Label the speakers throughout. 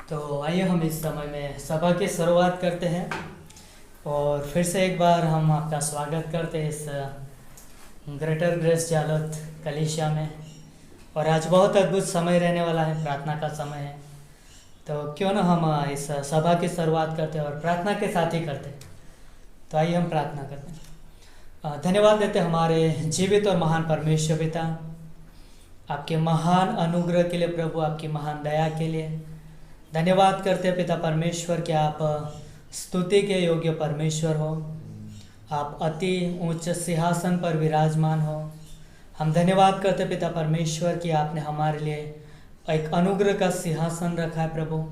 Speaker 1: तो आइए हम इस समय में सभा की शुरुआत करते हैं और फिर से एक बार हम आपका स्वागत करते हैं इस ग्रेटर ग्रेस जालौत कलीसिया में। और आज बहुत अद्भुत समय रहने वाला है, प्रार्थना का समय है। तो क्यों ना हम इस सभा की शुरुआत करते हैं और प्रार्थना के साथ ही करते हैं। तो आइए हम प्रार्थना करते हैं। धन्यवाद देते हमारे जीवित और महान परमेश्वर पिता, आपके महान अनुग्रह के लिए प्रभु, आपकी महान दया के लिए धन्यवाद करते हैं पिता परमेश्वर कि आप स्तुति के योग्य परमेश्वर हो, आप अति ऊंच सिंहासन पर विराजमान हो। हम धन्यवाद करते पिता परमेश्वर कि आपने हमारे लिए एक अनुग्रह का सिंहासन रखा है प्रभु,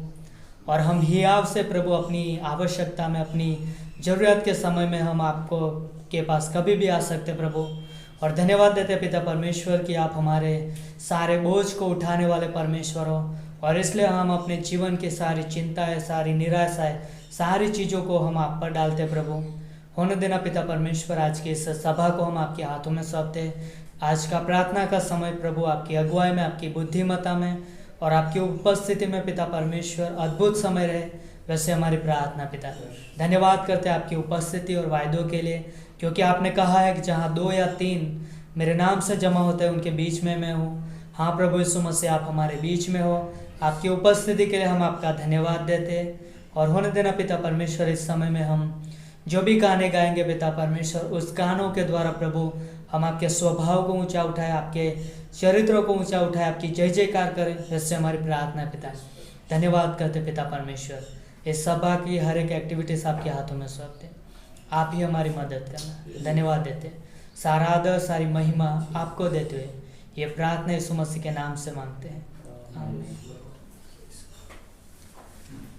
Speaker 1: और हम हियाव से प्रभु अपनी आवश्यकता में, अपनी ज़रूरत के समय में हम आपको के पास कभी भी आ सकते प्रभु। और धन्यवाद देते पिता परमेश्वर कि आप हमारे सारे बोझ को उठाने वाले परमेश्वर हो, और इसलिए हम अपने जीवन की सारी चिंताएं, सारी निराशाएं, सारी चीज़ों को हम आप पर डालते प्रभु। होने देना पिता परमेश्वर, आज की इस सभा को हम आपके हाथों में सौंपते। आज का प्रार्थना का समय प्रभु आपकी अगुवाई में, आपकी बुद्धिमत्ता में और आपकी उपस्थिति में पिता परमेश्वर अद्भुत समय रहे, वैसे हमारी प्रार्थना पिता। धन्यवाद करते हैं आपकी उपस्थिति और वायदों के लिए, क्योंकि आपने कहा है कि जहाँ 2 या 3 मेरे नाम से जमा होते हैं उनके बीच में मैं हूँ। हाँ प्रभु यीशु मसीह, आप हमारे बीच में हो। आपकी उपस्थिति के लिए हम आपका धन्यवाद देते हैं। और होने देना पिता परमेश्वर, इस समय में हम जो भी गाने गाएंगे पिता परमेश्वर, उस गानों के द्वारा प्रभु हम आपके स्वभाव को ऊंचा उठाए, आपके चरित्रों को ऊंचा उठाए, आपकी जय जयकार करें, जैसे हमारी प्रार्थना पिता। धन्यवाद करते पिता परमेश्वर, इस सभा की हर एक एक्टिविटीज आपके हाथों में सौंपते, आप ही हमारी मदद करना। धन्यवाद देते, सारा आदर सारी महिमा आपको देते हुए ये प्रार्थना यीशु मसीह के नाम से मांगते हैं, आमीन।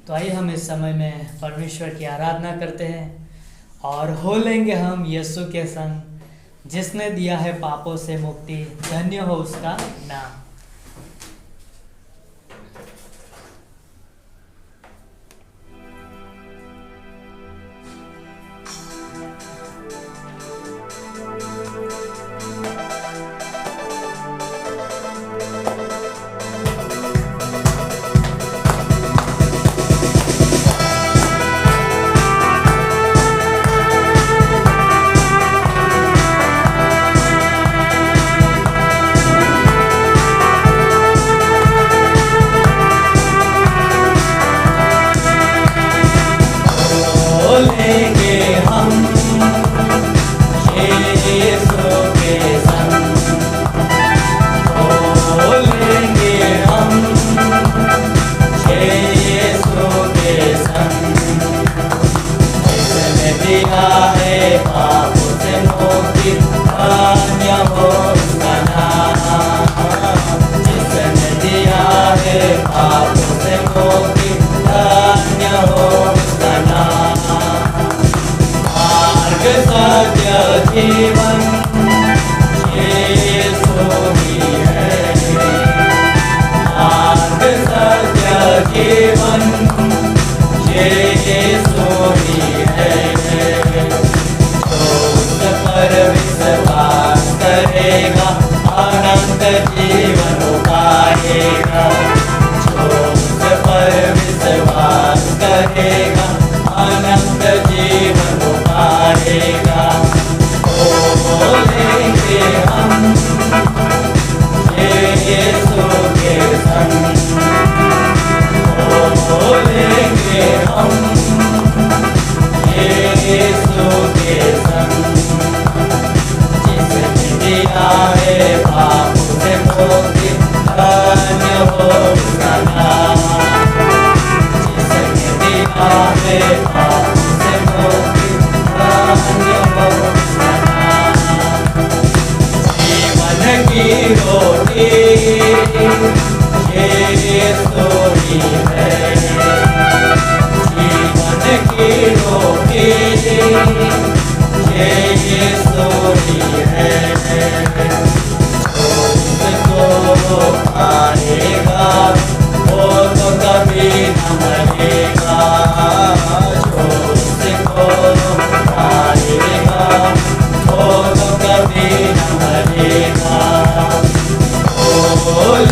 Speaker 1: तो आइए हम इस समय में परमेश्वर की आराधना करते हैं और हो लेंगे हम यीशु के संग, जिसने दिया है पापों से मुक्ति, धन्य हो उसका नाम।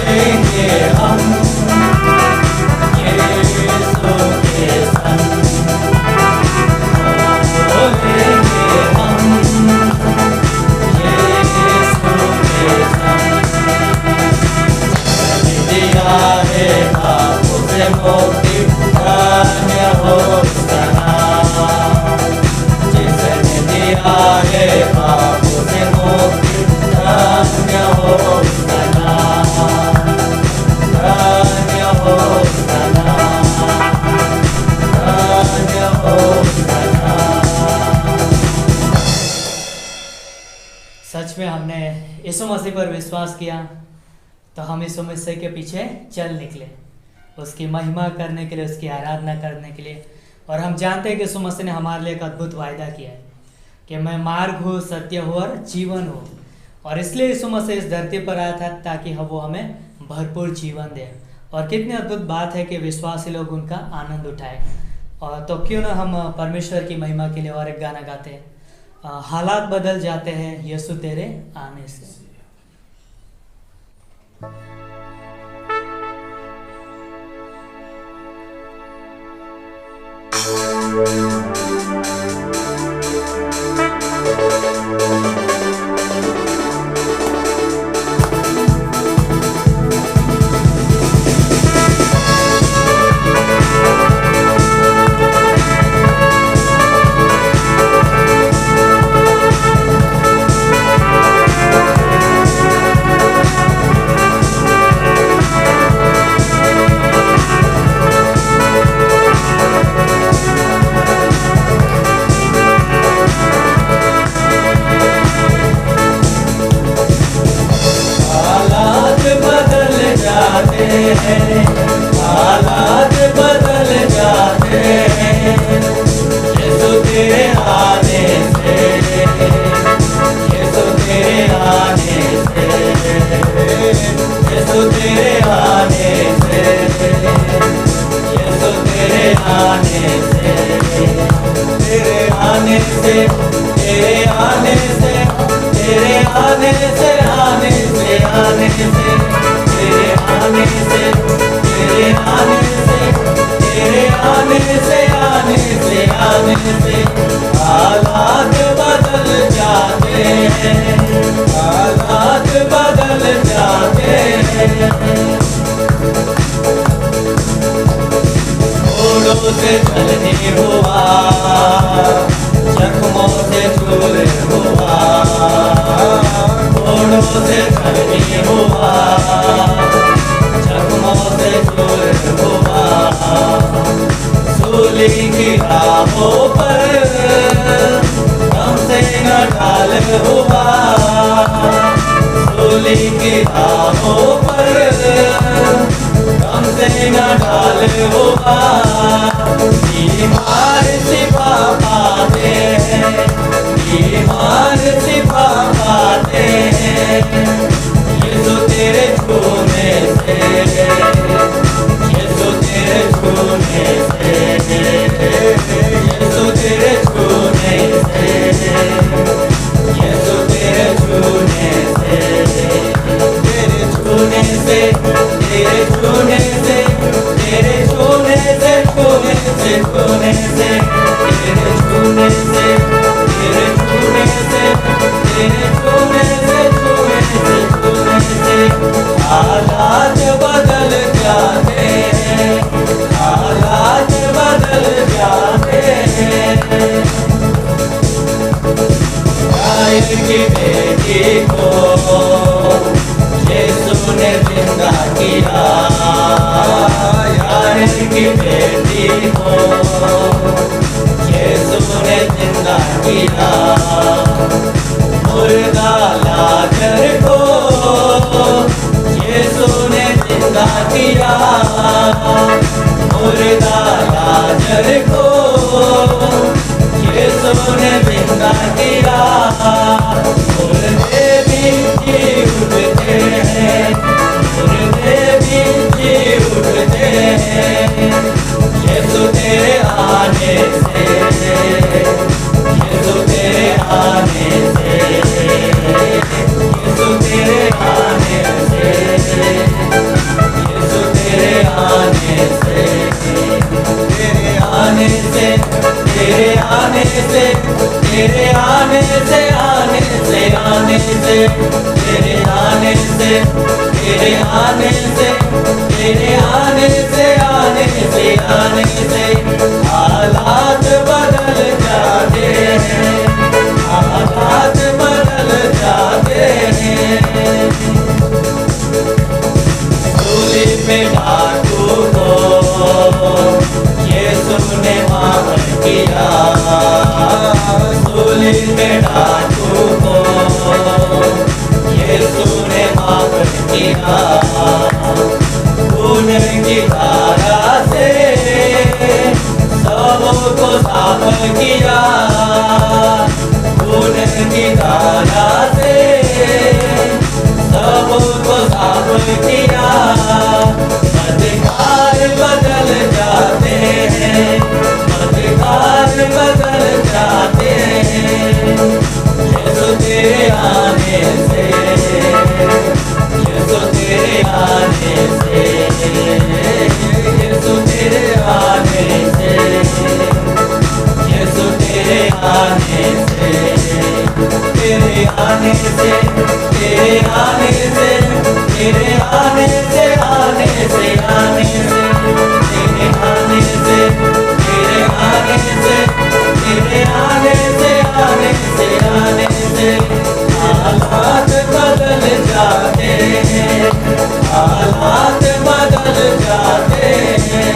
Speaker 2: लेंगे हम ये
Speaker 1: है पापों से मुक्ति, धन्य हो उसका नाम। जिसने दिया है पापों से मुक्ति, धन्य हो उसका नाम, धन्य हो उसका नाम, धन्य हो उसका नाम। सच में हमने यीशु मसीह पर विश्वास किया तो हम यीशु मसीह के पीछे चल निकले, उसकी महिमा करने के लिए, उसकी आराधना करने के लिए। और हम जानते हैं कि यीशु मसीह ने हमारे लिए एक अद्भुत वायदा किया है कि मैं मार्ग हूँ, सत्य हूँ और जीवन हूँ। और इसलिए यीशु मसीह इस धरती पर आया था ताकि वो हमें भरपूर जीवन दे। और कितनी अद्भुत बात है कि विश्वासी लोग उनका आनंद उठाए। और तो क्यों ना हम परमेश्वर की महिमा के लिए और एक गाना गाते हैं, हालात बदल जाते हैं यीशु तेरे आने से। हालात बदल जाते हैं यीशु तेरे आने से, यीशु तेरे आने से, यीशु तेरे आने से, यीशु तेरे आने से, तेरे आने से, तेरे आने से, तेरे आने से, आने से, आने से, तेरे आने से, तेरे आने से, तेरे आने से, आने से, आने से हालात बदल जाते हैं, हालात बदल जाते हैं। घोड़ों से चलने हुआ, जख्मों से चूर हुआ, घोड़ों से चलने हुआ, जख्मों से चूर हुआ, सूली की राहों पर गम से न ढाल हुआ, सूली की राहों पर गम से न ढाल हुआ। बीमार शिफा पाते हैं, बीमार शिफा पाते हैं यीशु तेरे छूने से, यीशु तेरे छूने से, यीशु तेरे छूने से, यीशु तेरे छूने से, तेरे छूने से, तेरे छूने से, तेरे छूने से, छूने से, छूने से, तेरे छूने से, तेरे छूने से, तेरे छूने से, छूने से, छूने से हालात बदल जाते हैं, हालात बदल जाते हैं। यार की बेटी को यीशु ने जिंदा किया, यार की बेटी को यीशु ने जिंदा किया, मुर्दा लाजर को यीशु ने जिंदा किया, मुर्दा लाजर को यीशु ने जिंदा किया। मुर्दे भी जी उठते हैं, मुर्दे भी जी उठते हैं यीशु तेरे आने से, यीशु तेरे आने से, यीशु तेरे आने से, यीशु तेरे आने से, तेरे आने से, तेरे आने से, तेरे आने से, आने से, आने से, तेरे आने से, तेरे आने से, तेरे
Speaker 2: कलवरी पे डाकू को यीशु ने माफ किया, खून की धारा से सबको साफ किया, खून की धारा से सबको साफ किया। अधिकार बदल जाते हैं, अधिकार बदल जाते हैं यीशु तेरे आने से, यीशु तेरे आने से, यीशु तेरे आने से, यीशु तेरे आने से, तेरे आने से, तेरे आने से, तेरे आने से, आने से, आने से, तेरे आने से, तेरे आने से, तेरे आने से, आने से, आने से हालात बदल जाते हैं, हालात बदल जाते हैं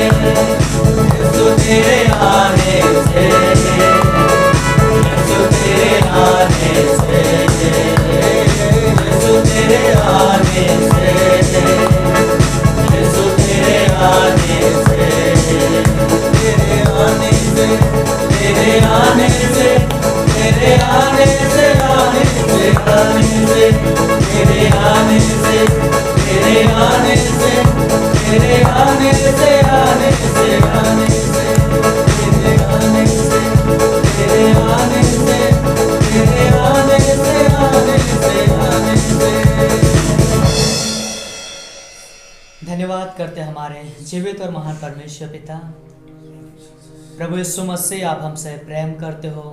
Speaker 2: यीशु तेरे आने से, यीशु तेरे आने से, यीशु तेरे आने से, यीशु तेरे आने से, तेरे आने से, तेरे आने से, तेरे आने से, आने से, आने से, तेरे आने से, तेरे आने से, तेरे आने से, आने से, आने से, तेरे आने से, तेरे आने से, तेरे आने से, आने से, आने से।
Speaker 1: धन्यवाद करते हमारे जीवित और महान परमेश्वर पिता, प्रभु यीशु मसीह, आप हमसे प्रेम करते हो,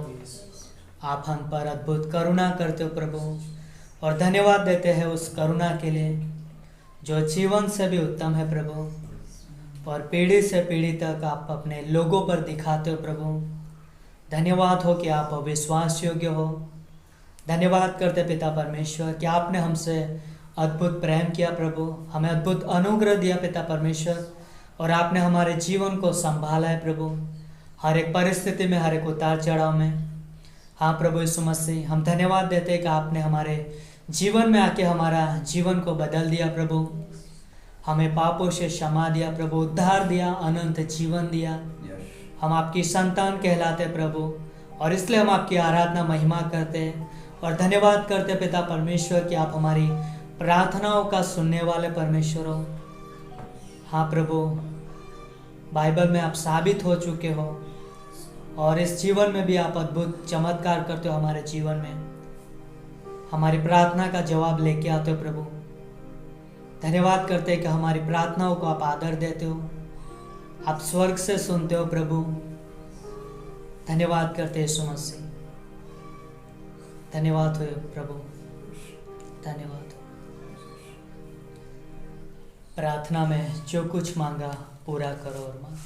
Speaker 1: आप हम पर अद्भुत करुणा करते हो प्रभु, और धन्यवाद देते हैं उस करुणा के लिए जो जीवन से भी उत्तम है प्रभु, और पीढ़ी से पीढ़ी तक आप अपने लोगों पर दिखाते हो प्रभु। धन्यवाद हो कि आप विश्वास योग्य हो। धन्यवाद करते पिता परमेश्वर कि आपने हमसे अद्भुत प्रेम किया प्रभु, हमें अद्भुत अनुग्रह दिया पिता परमेश्वर, और आपने हमारे जीवन को संभाला है प्रभु, हर एक परिस्थिति में, हर एक उतार चढ़ाव में। हाँ प्रभु यीशु मसीह, हम धन्यवाद देते हैं कि आपने हमारे जीवन में आके हमारा जीवन को बदल दिया प्रभु, हमें पापों से क्षमा दिया प्रभु, उद्धार दिया, अनंत जीवन दिया। हम आपकी संतान कहलाते प्रभु, और इसलिए हम आपकी आराधना महिमा करते हैं और धन्यवाद करते पिता परमेश्वर कि आप हमारी प्रार्थनाओं का सुनने वाले परमेश्वर हो। हाँ प्रभु, बाइबल में आप साबित हो चुके हो, और इस जीवन में भी आप अद्भुत चमत्कार करते हो, हमारे जीवन में हमारी प्रार्थना का जवाब लेके आते हो प्रभु। धन्यवाद करते हैं कि हमारी प्रार्थनाओं को आप आदर देते हो, आप स्वर्ग से सुनते हो प्रभु। धन्यवाद करते हैं यीशु मसीह, धन्यवाद हो प्रभु, धन्यवाद। प्रार्थना में जो कुछ मांगा पूरा करो और मांग।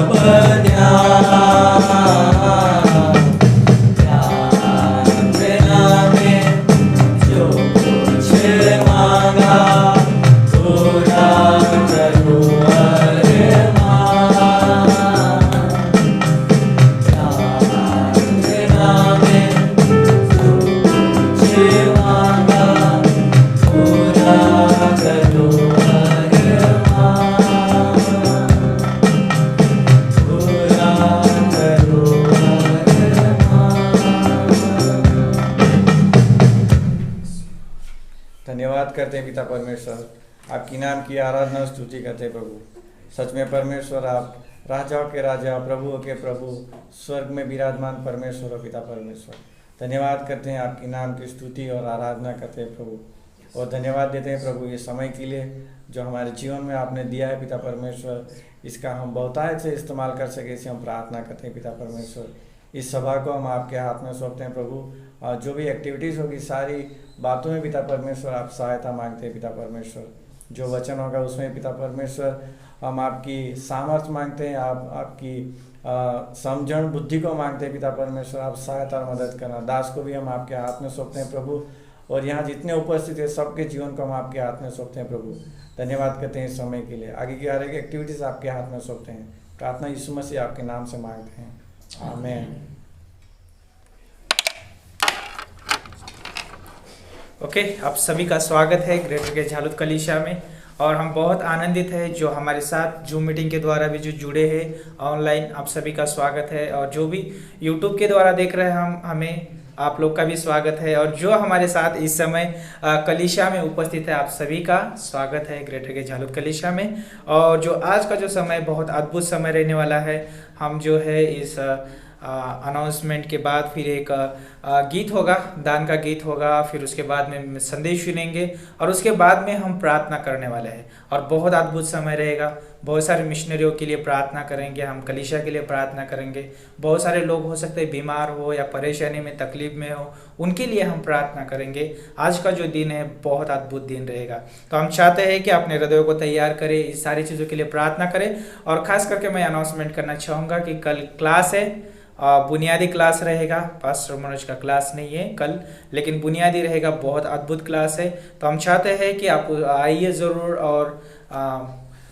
Speaker 2: अब ध्यान बिना में जो कुछ मांगा पूरा करो धन्यवाद करते हैं पिता परमेश्वर, आपकी नाम की आराधना स्तुति करते हैं प्रभु। सच में परमेश्वर आप राजाओं के राजा, प्रभुओं के प्रभु, स्वर्ग में विराजमान परमेश्वर और पिता परमेश्वर। धन्यवाद करते हैं, आपकी नाम की स्तुति और आराधना करते हैं प्रभु। और धन्यवाद देते हैं प्रभु ये समय के लिए जो हमारे जीवन में आपने दिया है पिता परमेश्वर, इसका हम बहुतायत से इस्तेमाल कर सके, इसे हम प्रार्थना करते हैं पिता परमेश्वर। इस सभा को हम आपके हाथ में सौंपते हैं प्रभु, और जो भी एक्टिविटीज़ होगी सारी बातों में पिता परमेश्वर आप सहायता मांगते हैं पिता परमेश्वर। जो वचन होगा उसमें पिता परमेश्वर हम आपकी सामर्थ्य मांगते हैं, आपकी समझण बुद्धि को मांगते हैं पिता परमेश्वर। आप सहायता और मदद करना। दास को भी हम आपके हाथ में सौंपते हैं प्रभु, और यहाँ जितने उपस्थित है सबके जीवन को हम आपके हाथ में सौंपते हैं प्रभु। धन्यवाद करते हैं इस समय के लिए। आगे की हर एक एक्टिविटीज़ आपके हाथ में सौंपते हैं। प्रार्थना यीशु मसीह आपके नाम से मांगते हैं, आमीन।
Speaker 3: ओके, आप सभी का स्वागत है ग्रेटर के झालुत कलीसिया में। और हम बहुत आनंदित हैं जो हमारे साथ जूम मीटिंग के द्वारा भी जो जुड़े हैं ऑनलाइन, आप सभी का स्वागत है। और जो भी यूट्यूब के द्वारा देख रहे हैं हमें, आप लोग का भी स्वागत है। और जो हमारे साथ इस समय कलीसिया में उपस्थित है, आप सभी का स्वागत है ग्रेटर के झालुत कलीसिया में। और जो आज का जो समय बहुत अद्भुत समय रहने वाला है। हम जो है इस अनाउंसमेंट के बाद फिर एक गीत होगा, दान का गीत होगा, फिर उसके बाद में संदेश सुनेंगे और उसके बाद में हम प्रार्थना करने वाले हैं। और बहुत अद्भुत समय रहेगा। बहुत सारे मिशनरियों के लिए प्रार्थना करेंगे, हम कलीसिया के लिए प्रार्थना करेंगे। बहुत सारे लोग हो सकते हैं बीमार हो या परेशानी में, तकलीफ में हो, उनके लिए हम प्रार्थना करेंगे। आज का जो दिन है बहुत अद्भुत दिन रहेगा। तो हम चाहते हैं कि अपने हृदय को तैयार करें, इस सारी चीज़ों के लिए प्रार्थना करें। और ख़ास करके मैं अनाउंसमेंट करना चाहूँगा कि कल क्लास है, बुनियादी क्लास रहेगा। पास्टर मनोज का क्लास नहीं है कल, लेकिन बुनियादी रहेगा। बहुत अद्भुत क्लास है। तो हम चाहते हैं कि आप आइए ज़रूर और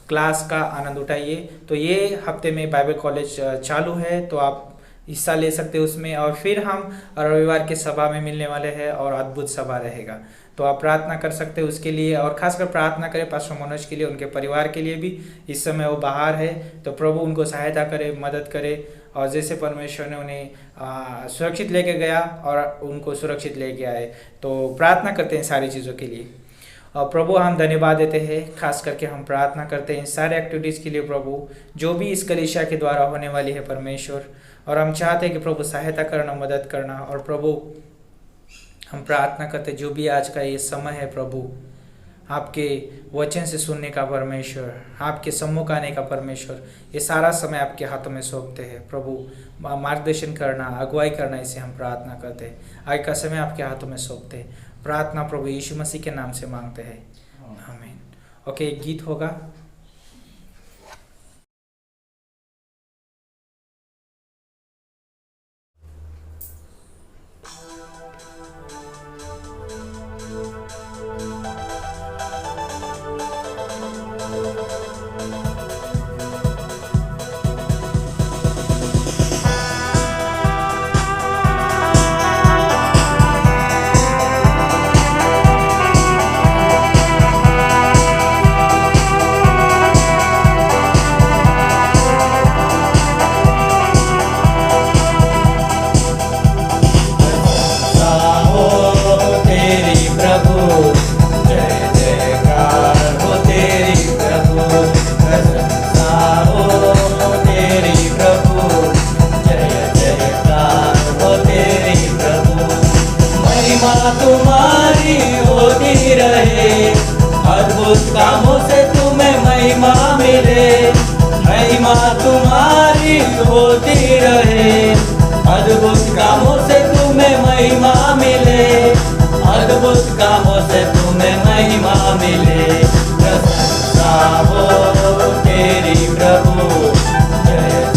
Speaker 3: क्लास का आनंद उठाइए। तो ये हफ्ते में बाइबल कॉलेज चालू है, तो आप हिस्सा ले सकते हैं उसमें। और फिर हम रविवार के सभा में मिलने वाले हैं और अद्भुत सभा रहेगा। तो आप प्रार्थना कर सकते हैं उसके लिए। और खासकर प्रार्थना करें पास्टर मनोज के लिए, उनके परिवार के लिए भी। इस समय वो बाहर है, तो प्रभु उनको सहायता करे, मदद करे। और जैसे परमेश्वर ने उन्हें सुरक्षित लेके गया और उनको सुरक्षित लेके आए, तो प्रार्थना करते हैं सारी चीज़ों के लिए। और प्रभु हम धन्यवाद देते हैं, खास करके हम प्रार्थना करते हैं सारे एक्टिविटीज़ के लिए प्रभु, जो भी इस कलीसिया के द्वारा होने वाली है परमेश्वर। और हम चाहते हैं कि प्रभु सहायता करना, मदद करना। और प्रभु हम प्रार्थना करते जो भी आज का ये समय है प्रभु, आपके वचन से सुनने का परमेश्वर, आपके सम्मुख आने का परमेश्वर, ये सारा समय आपके हाथों में सौंपते हैं प्रभु। मार्गदर्शन करना, अगुवाई करना, इसे हम प्रार्थना करते हैं। आज का समय आपके हाथों में सौंपते हैं। प्रार्थना प्रभु यीशु मसीह के नाम से मांगते हैं, आमीन। ओके, एक गीत होगा।
Speaker 2: कामों से तुम्हें महिमा मिले, महिमा तुम्हारी होती रहे। अद्भुत कामों से तुम्हें महिमा मिले, अद्भुत कामों से तुम्हें महिमा मिले। प्रशंसा हो तेरी प्रभु, जय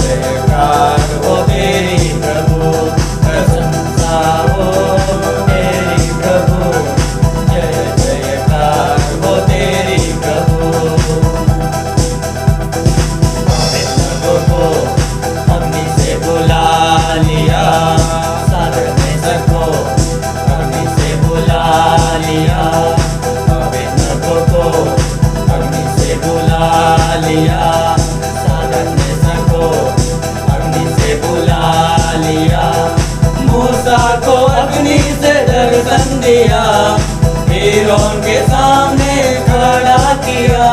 Speaker 2: फिरौन के सामने खड़ा किया,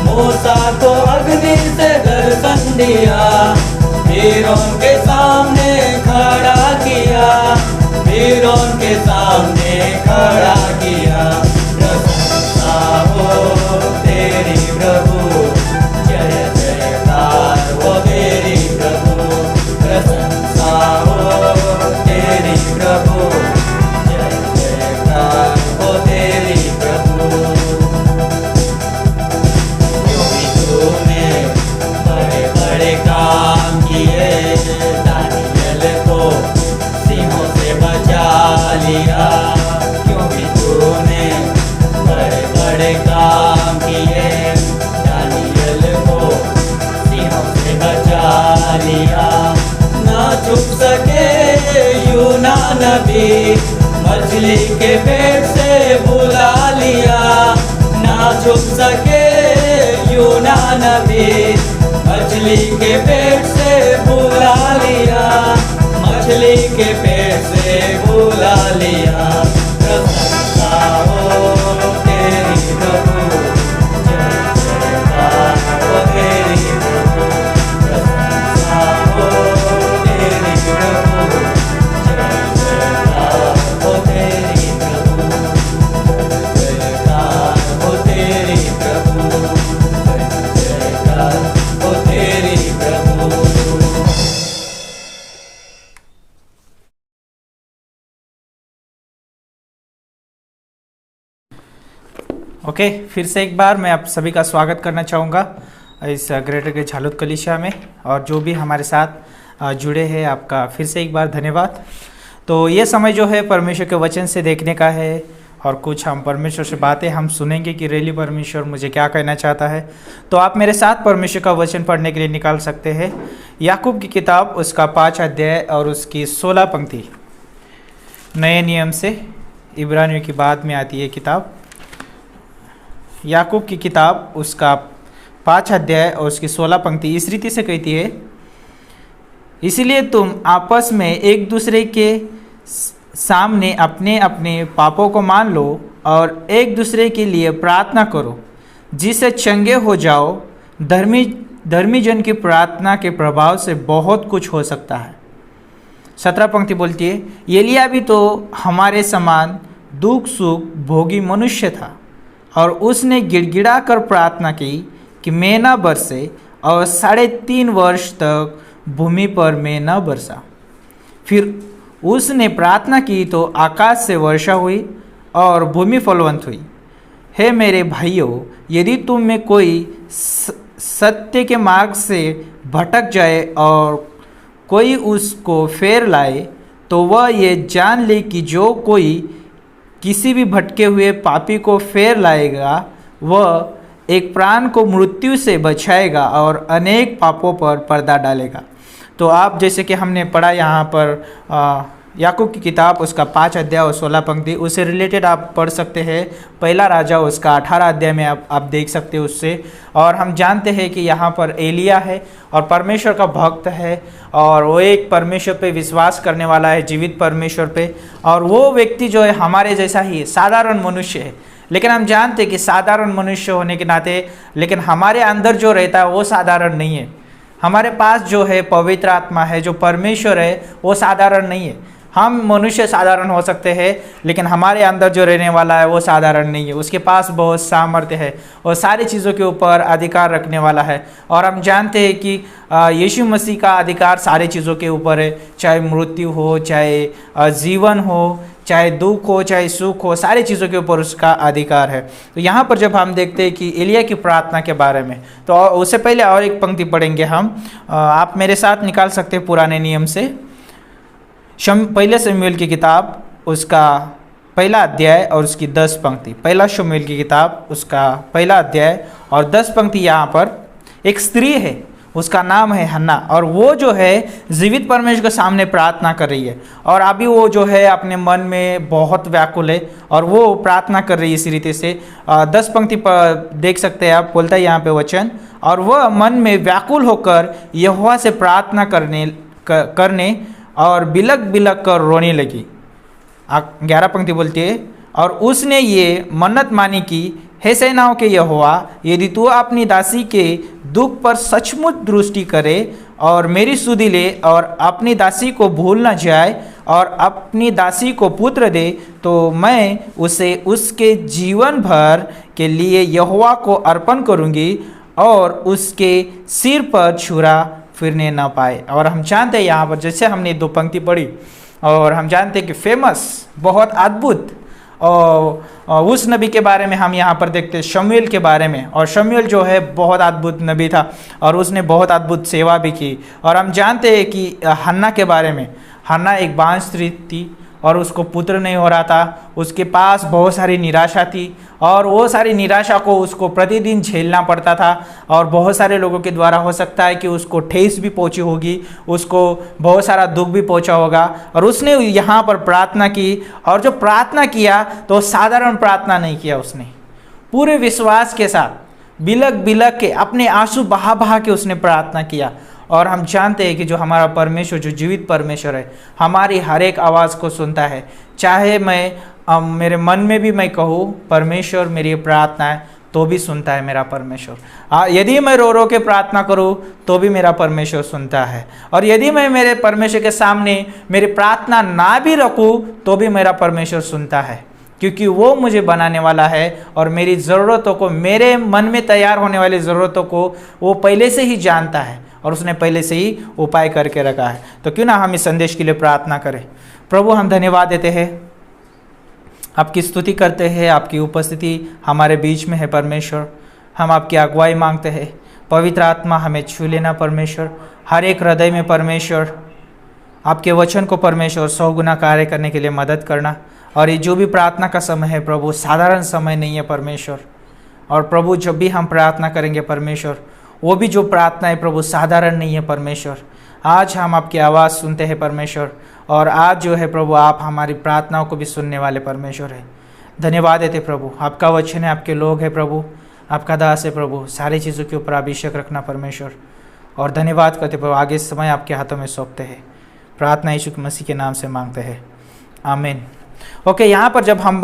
Speaker 2: मूसा को अग्नि से दर्शन दिया। फिरौन के सामने खड़ा किया, फिरौन के सामने खड़ा किया। प्रशंसा हो तेरी प्रभु, जय जयकार हो तेरी प्रभु। प्रशंसा हो तेरी प्रभु, जय जयकार हो तेरी प्रभु। क्योंकि तूने बड़े बड़े काम किए, दानियल को सिंहों से बचा लिया। क्योंकि तूने बड़े बड़े काम किए, दानियल को सिंहों से बचा लिया। ना छुप सके यूना नबी, मछली के पेट से बुला लिया। ना छुप सके यूना नबी, मछली के पेट से बुला लिया। मछली के पेट से बुला लिया। प्रशंसा हो तेरी प्रभु, जय जयकार हो तेरी प्रभु। प्रशंसा हो तेरी प्रभु, जय जयकार हो तेरी प्रभु। जय जयकार हो तेरी प्रभु, जय जयकार हो तेरी प्रभु।
Speaker 3: ओके, फिर से एक बार मैं आप सभी का स्वागत करना चाहूँगा इस ग्रेटर के झालुत कलीसिया में, और जो भी हमारे साथ जुड़े हैं आपका फिर से एक बार धन्यवाद। तो ये समय जो है परमेश्वर के वचन से देखने का है, और कुछ हम परमेश्वर से बातें हम सुनेंगे कि रियली परमेश्वर मुझे क्या कहना चाहता है। तो आप मेरे साथ परमेश्वर का वचन पढ़ने के लिए निकाल सकते हैं याकूब की किताब, उसका 5 अध्याय और उसकी 16 पंक्ति। नए नियम से इब्रानियों की बाद में आती है किताब, याकूब की किताब उसका 5 अध्याय और उसकी 16 पंक्ति इस रीति से कहती है, इसलिए तुम आपस में एक दूसरे के सामने अपने अपने पापों को मान लो और एक दूसरे के लिए प्रार्थना करो, जिससे चंगे हो जाओ। धर्मी जन की प्रार्थना के प्रभाव से बहुत कुछ हो सकता है। 17 पंक्ति बोलती है, एलिया भी तो हमारे समान दुख सुख भोगी मनुष्य था, और उसने गिड़गिड़ा कर प्रार्थना की कि मैं न बरसे, और 3.5 वर्ष तक भूमि पर मैं न बरसा। फिर उसने प्रार्थना की तो आकाश से वर्षा हुई और भूमि फलवंत हुई। हे मेरे भाइयों, यदि तुम में कोई सत्य के मार्ग से भटक जाए और कोई उसको फेर लाए, तो वह ये जान ले कि जो कोई किसी भी भटके हुए पापी को फेर लाएगा, वह एक प्राण को मृत्यु से बचाएगा और अनेक पापों पर पर्दा डालेगा। तो आप जैसे कि हमने पढ़ा यहाँ पर याकूब की किताब उसका 5 अध्याय और 16 पंक्ति, उससे रिलेटेड आप पढ़ सकते हैं। पहला राजा उसका 18 अध्याय में आप देख सकते हो उससे। और हम जानते हैं कि यहाँ पर एलिया है और परमेश्वर का भक्त है, और वो एक परमेश्वर पे विश्वास करने वाला है, जीवित परमेश्वर पे। और वो व्यक्ति जो है हमारे जैसा ही साधारण मनुष्य है, लेकिन हम जानते हैं कि साधारण मनुष्य होने के नाते लेकिन हमारे अंदर जो रहता है वो साधारण नहीं है। हमारे पास जो है पवित्र आत्मा है, जो परमेश्वर है, वो साधारण नहीं है। हम मनुष्य साधारण हो सकते हैं, लेकिन हमारे अंदर जो रहने वाला है वो साधारण नहीं है। उसके पास बहुत सामर्थ्य है और सारी चीज़ों के ऊपर अधिकार रखने वाला है। और हम जानते हैं कि यीशु मसीह का अधिकार सारी चीज़ों के ऊपर है, चाहे मृत्यु हो, चाहे जीवन हो, चाहे दुख हो, चाहे सुख हो, सारी चीज़ों के ऊपर उसका अधिकार है। तो यहाँ पर जब हम देखते हैं कि एलिया की प्रार्थना के बारे में, तो उससे पहले और एक पंक्ति पढ़ेंगे हम। आप मेरे साथ निकाल सकते हैं पुराने नियम से पहले शमूएल की किताब उसका 1 अध्याय और उसकी 10 पंक्ति। पहला शमूएल की किताब उसका 1 अध्याय और 10 पंक्ति। यहाँ पर एक स्त्री है, उसका नाम है हन्ना, और वो जो है जीवित परमेश्वर के सामने प्रार्थना कर रही है। और अभी वो जो है अपने मन में बहुत व्याकुल है और वो प्रार्थना कर रही है इसी रीति से। 10 पंक्ति पर देख सकते हैं आप, बोलता है यहाँ पे वचन, और वह मन में व्याकुल होकर यहोवा से प्रार्थना करने और बिलक बिलक कर रोने लगी। 11 पंक्ति बोलती है, और उसने ये मन्नत मानी कि हे सेनाओं के यहोवा, यदि तू अपनी दासी के दुख पर सचमुच दृष्टि करे और मेरी सुधि ले और अपनी दासी को भूल न जाए और अपनी दासी को पुत्र दे, तो मैं उसे उसके जीवन भर के लिए यहोवा को अर्पण करूँगी और उसके सिर पर छुरा फिरने न पाए। और हम जानते हैं यहाँ पर, जैसे हमने 2 पंक्ति पढ़ी, और हम जानते हैं कि फेमस, बहुत अद्भुत, और उस नबी के बारे में हम यहाँ पर देखते हैं, शमूएल के बारे में। और शमूएल जो है बहुत अद्भुत नबी था और उसने बहुत अद्भुत सेवा भी की। और हम जानते हैं कि हन्ना के बारे में, हन्ना एक बांझ स्त्री थी और उसको पुत्र नहीं हो रहा था। उसके पास बहुत सारी निराशा थी और वो सारी निराशा को उसको प्रतिदिन झेलना पड़ता था और बहुत सारे लोगों के द्वारा हो सकता है कि उसको ठेस भी पहुंची होगी, उसको बहुत सारा दुख भी पहुंचा होगा। और उसने यहाँ पर प्रार्थना की, और जो प्रार्थना किया तो साधारण प्रार्थना नहीं किया, उसने पूरे विश्वास के साथ बिलक बिलक के अपने आंसू बहा बहा के उसने प्रार्थना किया। और हम जानते हैं कि जो हमारा परमेश्वर, जो जीवित परमेश्वर है, हमारी हर एक आवाज़ को सुनता है। चाहे मैं मेरे मन में भी मैं कहूँ परमेश्वर मेरी प्रार्थना है, तो भी सुनता है मेरा परमेश्वर। यदि मैं रो रो के प्रार्थना करूँ तो भी मेरा परमेश्वर सुनता है। और यदि मैं मेरे परमेश्वर के सामने मेरी प्रार्थना ना भी रखूँ तो भी मेरा परमेश्वर सुनता है, क्योंकि वो मुझे बनाने वाला है और मेरी ज़रूरतों को, मेरे मन में तैयार होने वाली ज़रूरतों को वो पहले से ही जानता है और उसने पहले से ही उपाय करके रखा है। तो क्यों ना हम इस संदेश के लिए प्रार्थना करें। प्रभु, हम धन्यवाद देते हैं, आपकी स्तुति करते हैं, आपकी उपस्थिति हमारे बीच में है परमेश्वर। हम आपकी अगुवाई मांगते हैं, पवित्र आत्मा हमें छू लेना परमेश्वर, हर एक हृदय में परमेश्वर आपके वचन को परमेश्वर 100 गुना कार्य करने के लिए मदद करना। और ये जो भी प्रार्थना का समय है प्रभु, साधारण समय नहीं है परमेश्वर। और प्रभु, जब भी हम प्रार्थना करेंगे परमेश्वर, वो भी जो प्रार्थना है प्रभु साधारण नहीं है परमेश्वर। आज हम आपकी आवाज़ सुनते हैं परमेश्वर, और आज जो है प्रभु आप हमारी प्रार्थनाओं को भी सुनने वाले परमेश्वर है। धन्यवाद देते प्रभु, आपका वचन है, आपके लोग हैं प्रभु, आपका दास है प्रभु, सारी चीज़ों के ऊपर अभिषेक रखना परमेश्वर। और धन्यवाद करते प्रभु, आगे समय आपके हाथों में सौंपते हैं। प्रार्थना यीशु मसीह के नाम से मांगते हैं, आमीन। ओके, यहाँ पर जब हम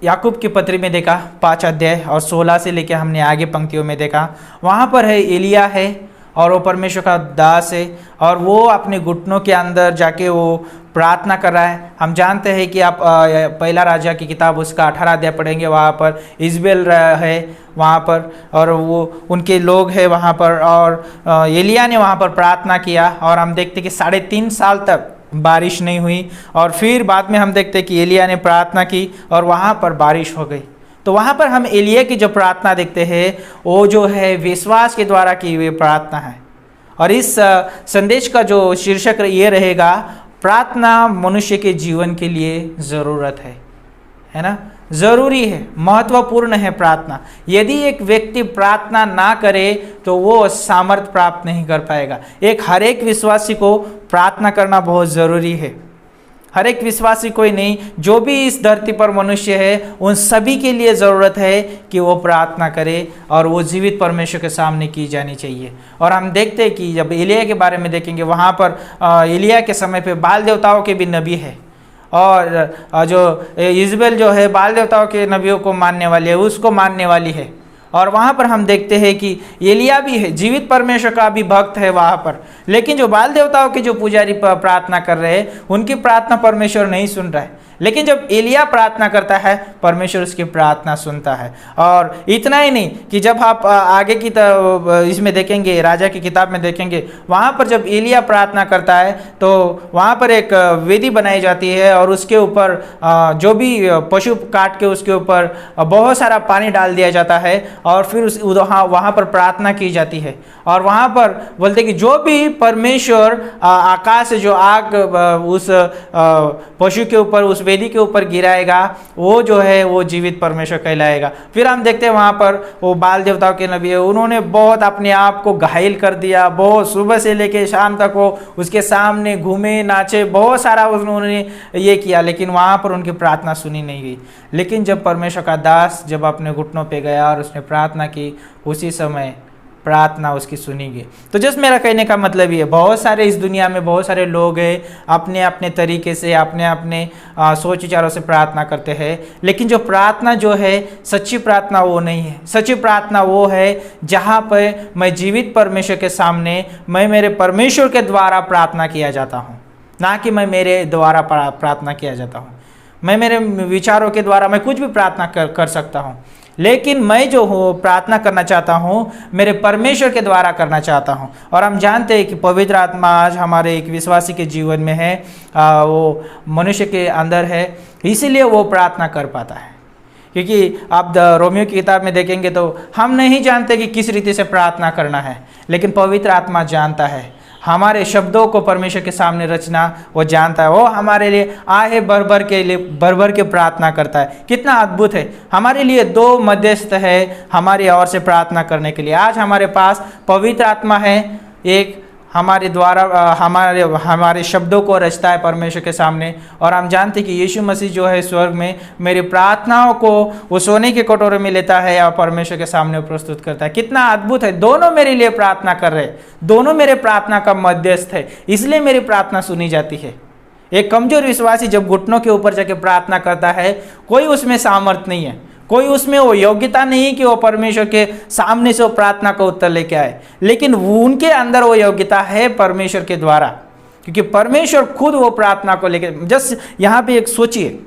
Speaker 3: याकूब की पत्री में देखा 5 अध्याय और 16 से लेकर हमने आगे पंक्तियों में देखा, वहाँ पर है एलिया है और वो परमेश्वर का दास है और वो अपने घुटनों के अंदर जाके वो प्रार्थना कर रहा है। हम जानते हैं कि आप पहला राजा की किताब उसका 18 अध्याय पढ़ेंगे, वहाँ पर इजबेल है वहाँ पर और वो उनके लोग हैं वहाँ पर, और एलिया ने वहाँ पर प्रार्थना किया और हम देखते कि 3.5 साल तक बारिश नहीं हुई। और फिर बाद में हम देखते कि एलिया ने प्रार्थना की और वहाँ पर बारिश हो गई। तो वहाँ पर हम एलिया की जो प्रार्थना देखते हैं वो जो है विश्वास के द्वारा की हुई प्रार्थना है। और इस संदेश का जो शीर्षक ये रहेगा, प्रार्थना मनुष्य के जीवन के लिए ज़रूरत है ना, ज़रूरी है, महत्वपूर्ण है प्रार्थना। यदि एक व्यक्ति प्रार्थना ना करे तो वो सामर्थ्य प्राप्त नहीं कर पाएगा। हर एक विश्वासी को प्रार्थना करना बहुत ज़रूरी है। हर एक विश्वासी कोई नहीं, जो भी इस धरती पर मनुष्य है उन सभी के लिए ज़रूरत है कि वो प्रार्थना करे और वो जीवित परमेश्वर के सामने की जानी चाहिए। और हम देखते हैं कि जब एलिया के बारे में देखेंगे, वहाँ पर एलिया के समय पे बाल देवताओं के भी नबी है और जो इजबेल जो है बाल देवताओं के नबियों को मानने वाली है, उसको मानने वाली है। और वहाँ पर हम देखते हैं कि एलिया भी है, जीवित परमेश्वर का भी भक्त है वहाँ पर, लेकिन जो बाल देवताओं के जो पुजारी प्रार्थना कर रहे हैं उनकी प्रार्थना परमेश्वर नहीं सुन रहा है। लेकिन जब एलिया प्रार्थना करता है परमेश्वर उसकी प्रार्थना सुनता है। और इतना ही नहीं कि जब आप आगे की इसमें देखेंगे, राजा की किताब में देखेंगे, वहाँ पर जब एलिया प्रार्थना करता है तो वहाँ पर एक वेदी बनाई जाती है और उसके ऊपर जो भी पशु काट के उसके ऊपर बहुत सारा पानी डाल दिया जाता है और फिर वहाँ पर प्रार्थना की जाती है। और वहाँ पर बोलते कि जो भी परमेश्वर आकाश से जो आग उस पशु के ऊपर, उस वेदी के ऊपर गिराएगा, वो जो है वो जीवित परमेश्वर कहलाएगा। फिर हम देखते हैं वहाँ पर वो बाल देवताओं के नबी है, उन्होंने बहुत अपने आप को घायल कर दिया, बहुत सुबह से लेके शाम तक वो उसके सामने घूमे, नाचे, बहुत सारा उन्होंने ये किया, लेकिन वहाँ पर उनकी प्रार्थना सुनी नहीं गई। लेकिन जब परमेश्वर का दास जब अपने घुटनों पे गया और उसने प्रार्थना की, उसी समय प्रार्थना उसकी सुनेंगे। तो जस्ट मेरा कहने का मतलब ये है, बहुत सारे इस दुनिया में बहुत सारे लोग हैं अपने अपने तरीके से अपने अपने सोच विचारों से प्रार्थना करते हैं, लेकिन जो प्रार्थना जो है सच्ची प्रार्थना वो नहीं है। सच्ची प्रार्थना वो है जहाँ पर मैं जीवित परमेश्वर के सामने मैं मेरे परमेश्वर के द्वारा प्रार्थना किया जाता हूँ, ना कि मैं मेरे द्वारा प्रार्थना किया जाता हूँ। मैं मेरे विचारों के द्वारा मैं कुछ भी प्रार्थना कर सकता हूँ, लेकिन मैं जो हूँ प्रार्थना करना चाहता हूँ मेरे परमेश्वर के द्वारा करना चाहता हूँ। और हम जानते हैं कि पवित्र आत्मा आज हमारे एक विश्वासी के जीवन में है, वो मनुष्य के अंदर है, इसीलिए वो प्रार्थना कर पाता है। क्योंकि आप रोमियो की किताब में देखेंगे तो हम नहीं जानते कि किस रीति से प्रार्थना करना है, लेकिन पवित्र आत्मा जानता है। हमारे शब्दों को परमेश्वर के सामने रचना वो जानता है। वो हमारे लिए आहे भर के प्रार्थना करता है। कितना अद्भुत है। हमारे लिए 2 मध्यस्थ है हमारी ओर से प्रार्थना करने के लिए। आज हमारे पास पवित्र आत्मा है, एक हमारे द्वारा हमारे शब्दों को रचता है परमेश्वर के सामने। और हम जानते हैं कि यीशु मसीह जो है स्वर्ग में मेरी प्रार्थनाओं को वो सोने के कटोरे में लेता है और परमेश्वर के सामने प्रस्तुत करता है। कितना अद्भुत है। दोनों मेरे लिए प्रार्थना कर रहे हैं, दोनों मेरे प्रार्थना का मध्यस्थ है, इसलिए मेरी प्रार्थना सुनी जाती है। एक कमजोर विश्वासी जब घुटनों के ऊपर जाके प्रार्थना करता है, कोई उसमें सामर्थ्य नहीं है, कोई उसमें वो योग्यता नहीं कि वो परमेश्वर के सामने से वो प्रार्थना का उत्तर लेके आए, लेकिन उनके अंदर वो योग्यता है परमेश्वर के द्वारा, क्योंकि परमेश्वर खुद वो प्रार्थना को लेके। जस्ट यहाँ पे एक सोचिए,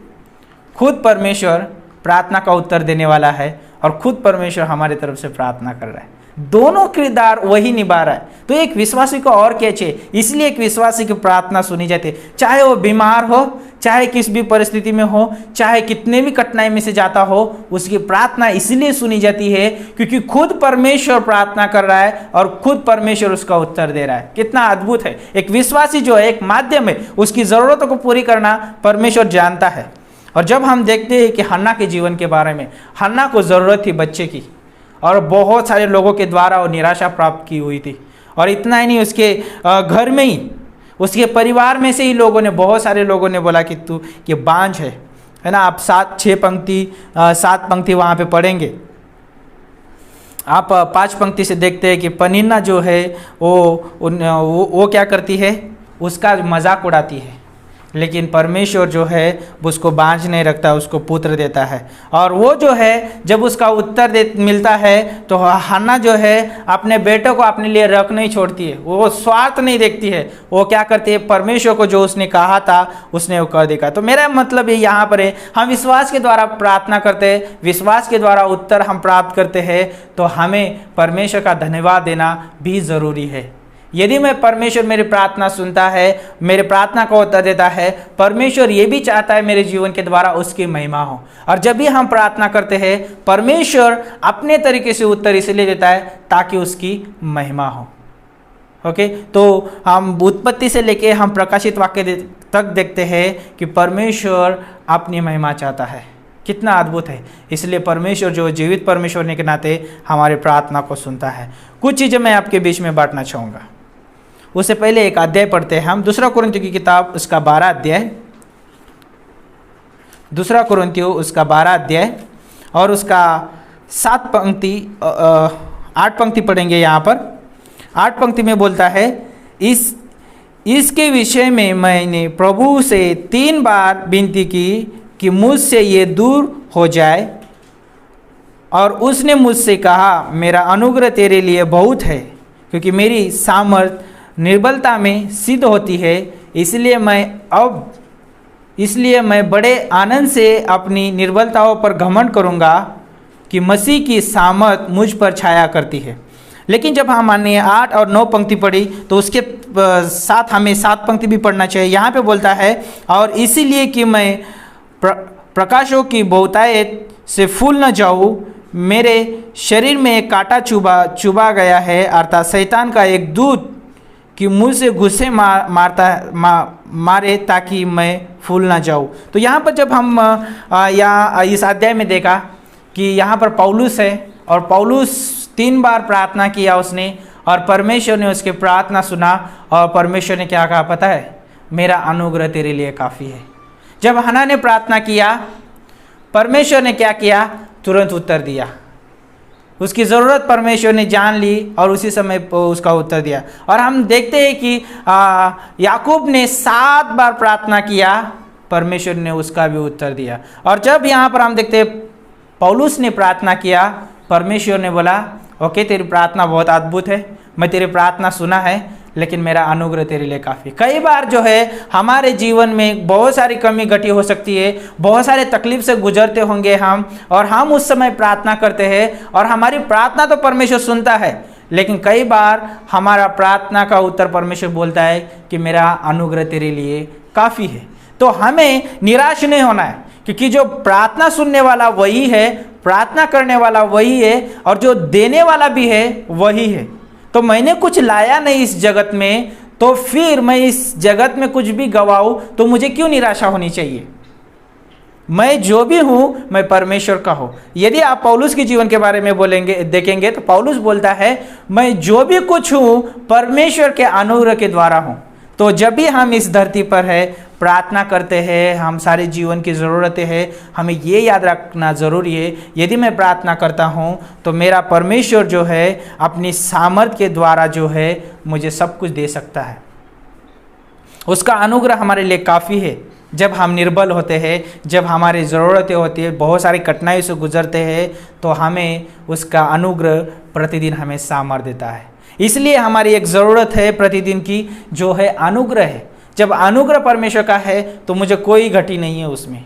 Speaker 3: खुद परमेश्वर प्रार्थना का उत्तर देने वाला है और खुद परमेश्वर हमारी तरफ से प्रार्थना कर रहा है। दोनों किरदार वही निभा रहा है। तो एक विश्वासी को और क्या चाहिए? इसलिए एक विश्वासी की प्रार्थना सुनी जाती है, चाहे वो बीमार हो, चाहे किस भी परिस्थिति में हो, चाहे कितने भी कठिनाई में से जाता हो, उसकी प्रार्थना इसलिए सुनी जाती है क्योंकि खुद परमेश्वर प्रार्थना कर रहा है और खुद परमेश्वर उसका उत्तर दे रहा है। कितना अद्भुत है। एक विश्वासी जो है एक माध्यम है, उसकी ज़रूरतों को पूरी करना परमेश्वर जानता है। और जब हम देखते हैं कि हन्ना के जीवन के बारे में, हन्ना को ज़रूरत थी बच्चे की और बहुत सारे लोगों के द्वारा वो निराशा प्राप्त की हुई थी। और इतना ही नहीं, उसके घर में ही, उसके परिवार में से ही लोगों ने, बहुत सारे लोगों ने बोला कि तू कि बांझ है ना। आप 7 पंक्ति वहाँ पे पढ़ेंगे। आप 5 पंक्ति से देखते हैं कि पनिन्ना जो है वो क्या करती है, उसका मजाक उड़ाती है, लेकिन परमेश्वर जो है उसको बांझ नहीं रखता, उसको पुत्र देता है। और वो जो है जब उसका उत्तर मिलता है तो हन्ना जो है अपने बेटों को अपने लिए रख नहीं छोड़ती है, वो स्वार्थ नहीं देखती है, वो क्या करती है, परमेश्वर को जो उसने कहा था उसने वो कर देखा। तो मेरा मतलब ये यहाँ पर है, हम विश्वास के द्वारा प्रार्थना करते हैं, विश्वास के द्वारा उत्तर हम प्राप्त करते हैं, तो हमें परमेश्वर का धन्यवाद देना भी ज़रूरी है। यदि मैं परमेश्वर मेरी प्रार्थना सुनता है, मेरे प्रार्थना को उत्तर देता है, परमेश्वर ये भी चाहता है मेरे जीवन के द्वारा उसकी महिमा हो। और जब भी हम प्रार्थना करते हैं, परमेश्वर अपने तरीके से उत्तर इसलिए देता है ताकि उसकी महिमा हो। ओके, तो हम उत्पत्ति से लेके हम प्रकाशित वाक्य तक देखते हैं कि परमेश्वर अपनी महिमा चाहता है। कितना अद्भुत है। इसलिए परमेश्वर जो जीवित परमेश्वर होने के नाते हमारे प्रार्थना को सुनता है। कुछ चीज़ें मैं आपके बीच में बांटना चाहूँगा। उससे पहले एक अध्याय पढ़ते हैं हम, 2 कुरिन्थियों की किताब उसका 12 अध्याय, 2 कुरिन्थियों उसका 12 अध्याय और उसका 8 पंक्ति पढ़ेंगे। यहाँ पर 8 पंक्ति में बोलता है, इसके विषय में मैंने प्रभु से 3 बार विनती की कि मुझसे ये दूर हो जाए, और उसने मुझसे कहा, मेरा अनुग्रह तेरे लिए बहुत है, क्योंकि मेरी सामर्थ निर्बलता में सिद्ध होती है। इसलिए मैं बड़े आनंद से अपनी निर्बलताओं पर घमंड करूँगा कि मसीह की सामर्थ मुझ पर छाया करती है। लेकिन जब हमने 8 और 9 पंक्ति पढ़ी तो उसके साथ हमें 7 पंक्ति भी पढ़ना चाहिए। यहाँ पे बोलता है, और इसीलिए कि मैं प्रकाशों की बहुतायत से फूल न जाऊँ, मेरे शरीर में एक कांटा चुभा गया है, अर्थात शैतान का एक दूत कि मुझ से गुस्से मारे ताकि मैं फूल ना जाऊँ। तो यहाँ पर जब हम यहाँ इस अध्याय में देखा कि यहाँ पर पौलुस है, और पौलुस 3 बार प्रार्थना किया उसने, और परमेश्वर ने उसकी प्रार्थना सुना, और परमेश्वर ने क्या कहा पता है, मेरा अनुग्रह तेरे लिए काफ़ी है। जब हन्ना ने प्रार्थना किया, परमेश्वर ने क्या किया, तुरंत उत्तर दिया। उसकी ज़रूरत परमेश्वर ने जान ली और उसी समय उसका उत्तर दिया। और हम देखते हैं कि याकूब ने 7 बार प्रार्थना किया, परमेश्वर ने उसका भी उत्तर दिया। और जब यहाँ पर हम देखते हैं पौलुस ने प्रार्थना किया, परमेश्वर ने बोला ओके तेरी प्रार्थना बहुत अद्भुत है, मैं तेरी प्रार्थना सुना है, लेकिन मेरा अनुग्रह तेरे लिए काफ़ी। कई बार जो है हमारे जीवन में बहुत सारी कमी घटी हो सकती है, बहुत सारे तकलीफ से गुजरते होंगे हम, और हम उस समय प्रार्थना करते हैं और हमारी प्रार्थना तो परमेश्वर सुनता है, लेकिन कई बार हमारा प्रार्थना का उत्तर परमेश्वर बोलता है कि मेरा अनुग्रह तेरे लिए काफ़ी है। तो हमें निराश नहीं होना है, क्योंकि जो प्रार्थना सुनने वाला वही है, प्रार्थना करने वाला वही है, और जो देने वाला भी है वही है। तो मैंने कुछ लाया नहीं इस जगत में, तो फिर मैं इस जगत में कुछ भी गवाऊं तो मुझे क्यों निराशा होनी चाहिए। मैं जो भी हूं मैं परमेश्वर का हूं। यदि आप पौलुस के जीवन के बारे में देखेंगे तो पौलुस बोलता है मैं जो भी कुछ हूं परमेश्वर के अनुग्रह के द्वारा हूं। तो जब भी हम इस धरती पर है प्रार्थना करते हैं, हम सारे जीवन की ज़रूरतें हैं, हमें ये याद रखना ज़रूरी है, यदि मैं प्रार्थना करता हूँ तो मेरा परमेश्वर जो है अपनी सामर्थ्य के द्वारा जो है मुझे सब कुछ दे सकता है। उसका अनुग्रह हमारे लिए काफ़ी है। जब हम निर्बल होते हैं, जब हमारी ज़रूरतें होती है, बहुत सारी कठिनाइयों से गुजरते हैं, तो हमें उसका अनुग्रह प्रतिदिन हमें सामर्थ्य देता है। इसलिए हमारी एक ज़रूरत है प्रतिदिन की, जो है अनुग्रह है। जब अनुग्रह परमेश्वर का है तो मुझे कोई घटी नहीं है उसमें,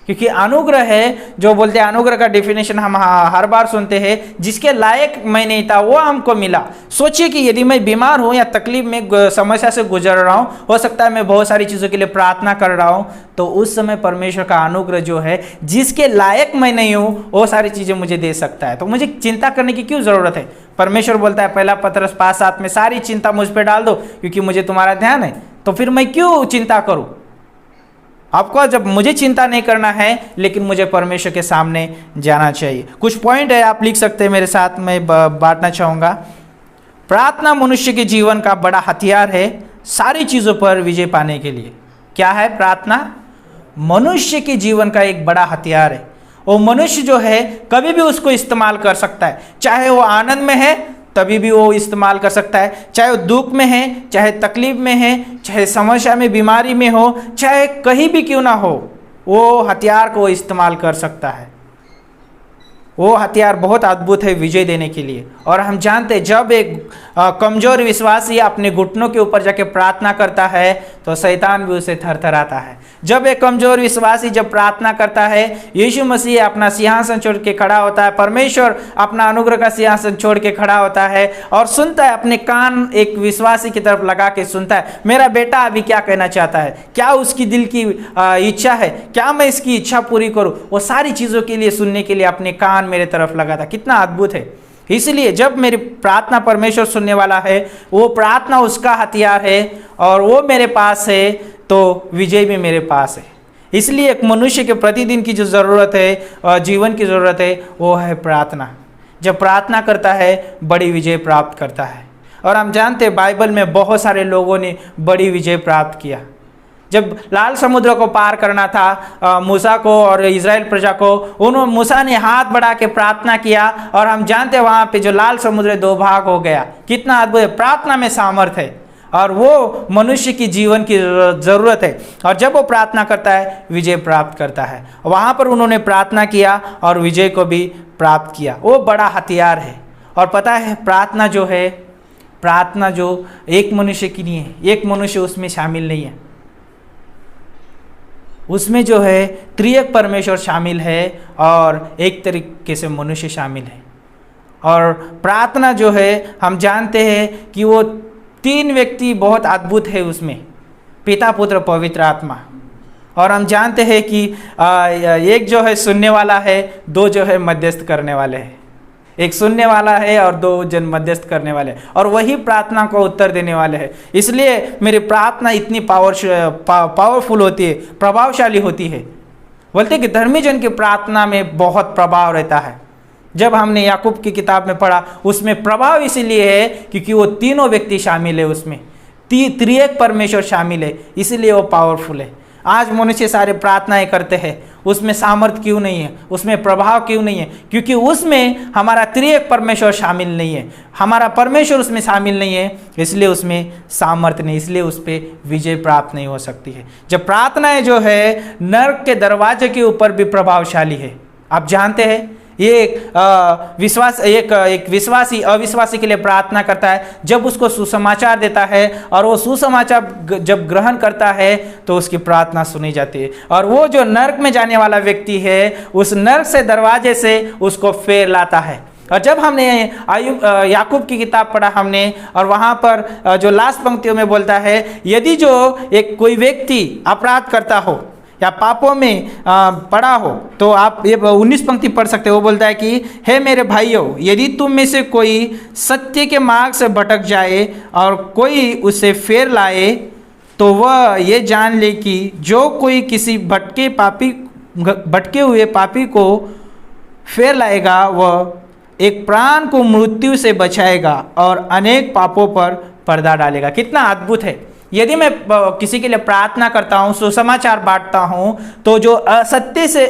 Speaker 3: क्योंकि अनुग्रह है, जो बोलते हैं अनुग्रह का डेफिनेशन हम हर बार सुनते हैं, जिसके लायक मैं नहीं था वो हमको मिला। सोचिए कि यदि मैं बीमार हूँ या तकलीफ में समस्या से गुजर रहा हूँ, हो सकता है मैं बहुत सारी चीज़ों के लिए प्रार्थना कर रहा हूँ, तो उस समय परमेश्वर का अनुग्रह जो है, जिसके लायक मैं नहीं हूँ, वो सारी चीज़ें मुझे दे सकता है। तो मुझे चिंता करने की क्यों ज़रूरत है। परमेश्वर बोलता है 1 पतरस 5:7 में सारी चिंता मुझ पर डाल दो क्योंकि मुझे तुम्हारा ध्यान है। तो फिर मैं क्यों चिंता करूं। आपको जब मुझे चिंता नहीं करना है, लेकिन मुझे परमेश्वर के सामने जाना चाहिए। कुछ पॉइंट है आप लिख सकते हैं मेरे साथ, मैं बांटना चाहूँगा। प्रार्थना मनुष्य के जीवन का बड़ा हथियार है सारी चीज़ों पर विजय पाने के लिए। क्या है प्रार्थना? मनुष्य के जीवन का एक बड़ा हथियार है। वो मनुष्य जो है कभी भी उसको इस्तेमाल कर सकता है, चाहे वो आनंद में है तभी भी वो इस्तेमाल कर सकता है, चाहे वो दुख में है, चाहे तकलीफ में है, चाहे समस्या में बीमारी में हो, चाहे कहीं भी क्यों ना हो, वो हथियार को इस्तेमाल कर सकता है। वो हथियार बहुत अद्भुत है विजय देने के लिए। और हम जानते हैं जब एक कमज़ोर विश्वासी अपने घुटनों के ऊपर जाके प्रार्थना करता है तो शैतान भी उसे थरथराता है। जब एक कमज़ोर विश्वासी जब प्रार्थना करता है, यीशु मसीह अपना सिंहासन छोड़ के खड़ा होता है, परमेश्वर अपना अनुग्रह का सिंहासन छोड़ के खड़ा होता है और सुनता है, अपने कान एक विश्वासी की तरफ लगा के सुनता है, मेरा बेटा अभी क्या कहना चाहता है, क्या उसकी दिल की इच्छा है, क्या मैं इसकी इच्छा पूरी करूँ। वो सारी चीज़ों के लिए सुनने के लिए अपने कान मेरे तरफ लगा था। कितना अद्भुत है। इसलिए जब मेरी प्रार्थना परमेश्वर सुनने वाला है, वो प्रार्थना उसका हथियार है और वो मेरे पास है तो विजय भी मेरे पास है। इसलिए एक मनुष्य के प्रतिदिन की जो ज़रूरत है और जीवन की ज़रूरत है वो है प्रार्थना। जब प्रार्थना करता है बड़ी विजय प्राप्त करता है। और हम जानते हैं बाइबल में बहुत सारे लोगों ने बड़ी विजय प्राप्त किया। जब लाल समुद्र को पार करना था मूसा को और इज़राइल प्रजा को, मूसा ने हाथ बढ़ा के प्रार्थना किया और हम जानते हैं वहाँ पे जो लाल समुद्र 2 भाग हो गया। कितना अद्भुत है। प्रार्थना में सामर्थ है और वो मनुष्य की जीवन की ज़रूरत है। और जब वो प्रार्थना करता है विजय प्राप्त करता है। वहाँ पर उन्होंने प्रार्थना किया और विजय को भी प्राप्त किया। वो बड़ा हथियार है। और पता है प्रार्थना जो है, प्रार्थना जो एक मनुष्य की नहीं है, एक मनुष्य उसमें शामिल नहीं है, उसमें जो है त्रिएक परमेश्वर शामिल है और एक तरीके से मनुष्य शामिल है। और प्रार्थना जो है हम जानते हैं कि वो 3 व्यक्ति बहुत अद्भुत है उसमें, पिता पुत्र पवित्र आत्मा। और हम जानते हैं कि एक जो है सुनने वाला है, 2 जो है मध्यस्थ करने वाले हैं। एक सुनने वाला है और 2 जन मध्यस्थ करने वाले हैं और वही प्रार्थना को उत्तर देने वाले हैं। इसलिए मेरी प्रार्थना इतनी पावरफुल होती है, प्रभावशाली होती है। बोलते हैं कि धर्मी जन की प्रार्थना में बहुत प्रभाव रहता है। जब हमने याकूब की किताब में पढ़ा, उसमें प्रभाव इसीलिए है क्योंकि वो तीनों व्यक्ति शामिल है, उसमें त्रिएक परमेश्वर शामिल है, इसीलिए वो पावरफुल है। आज मनुष्य सारे प्रार्थनाएं करते हैं, उसमें सामर्थ्य क्यों नहीं है, उसमें प्रभाव क्यों नहीं है? क्योंकि उसमें हमारा त्रिएक परमेश्वर शामिल नहीं है, हमारा परमेश्वर उसमें शामिल नहीं है, इसलिए उसमें सामर्थ्य नहीं, इसलिए उस पर विजय प्राप्त नहीं हो सकती है। जब प्रार्थनाएं जो है नरक के दरवाजे के ऊपर भी प्रभावशाली है। आप जानते हैं ये एक विश्वासी अविश्वासी के लिए प्रार्थना करता है, जब उसको सुसमाचार देता है और वो सुसमाचार जब ग्रहण करता है तो उसकी प्रार्थना सुनी जाती है, और वो जो नरक में जाने वाला व्यक्ति है उस नरक से दरवाजे से उसको फेर लाता है। और जब हमने याकूब की किताब पढ़ा हमने, और वहाँ पर जो लास्ट पंक्तियों में बोलता है, यदि जो एक कोई व्यक्ति अपराध करता हो या पापों में पड़ा हो, तो आप ये 19 पंक्ति पढ़ सकते हो। वो बोलता है कि हे मेरे भाइयों, यदि तुम में से कोई सत्य के मार्ग से भटक जाए और कोई उसे फेर लाए, तो वह ये जान ले कि जो कोई किसी भटके हुए पापी को फेर लाएगा, वह एक प्राण को मृत्यु से बचाएगा और अनेक पापों पर पर्दा डालेगा। कितना अद्भुत है! यदि मैं किसी के लिए प्रार्थना करता हूँ, सुसमाचार बांटता हूँ, तो जो सत्य से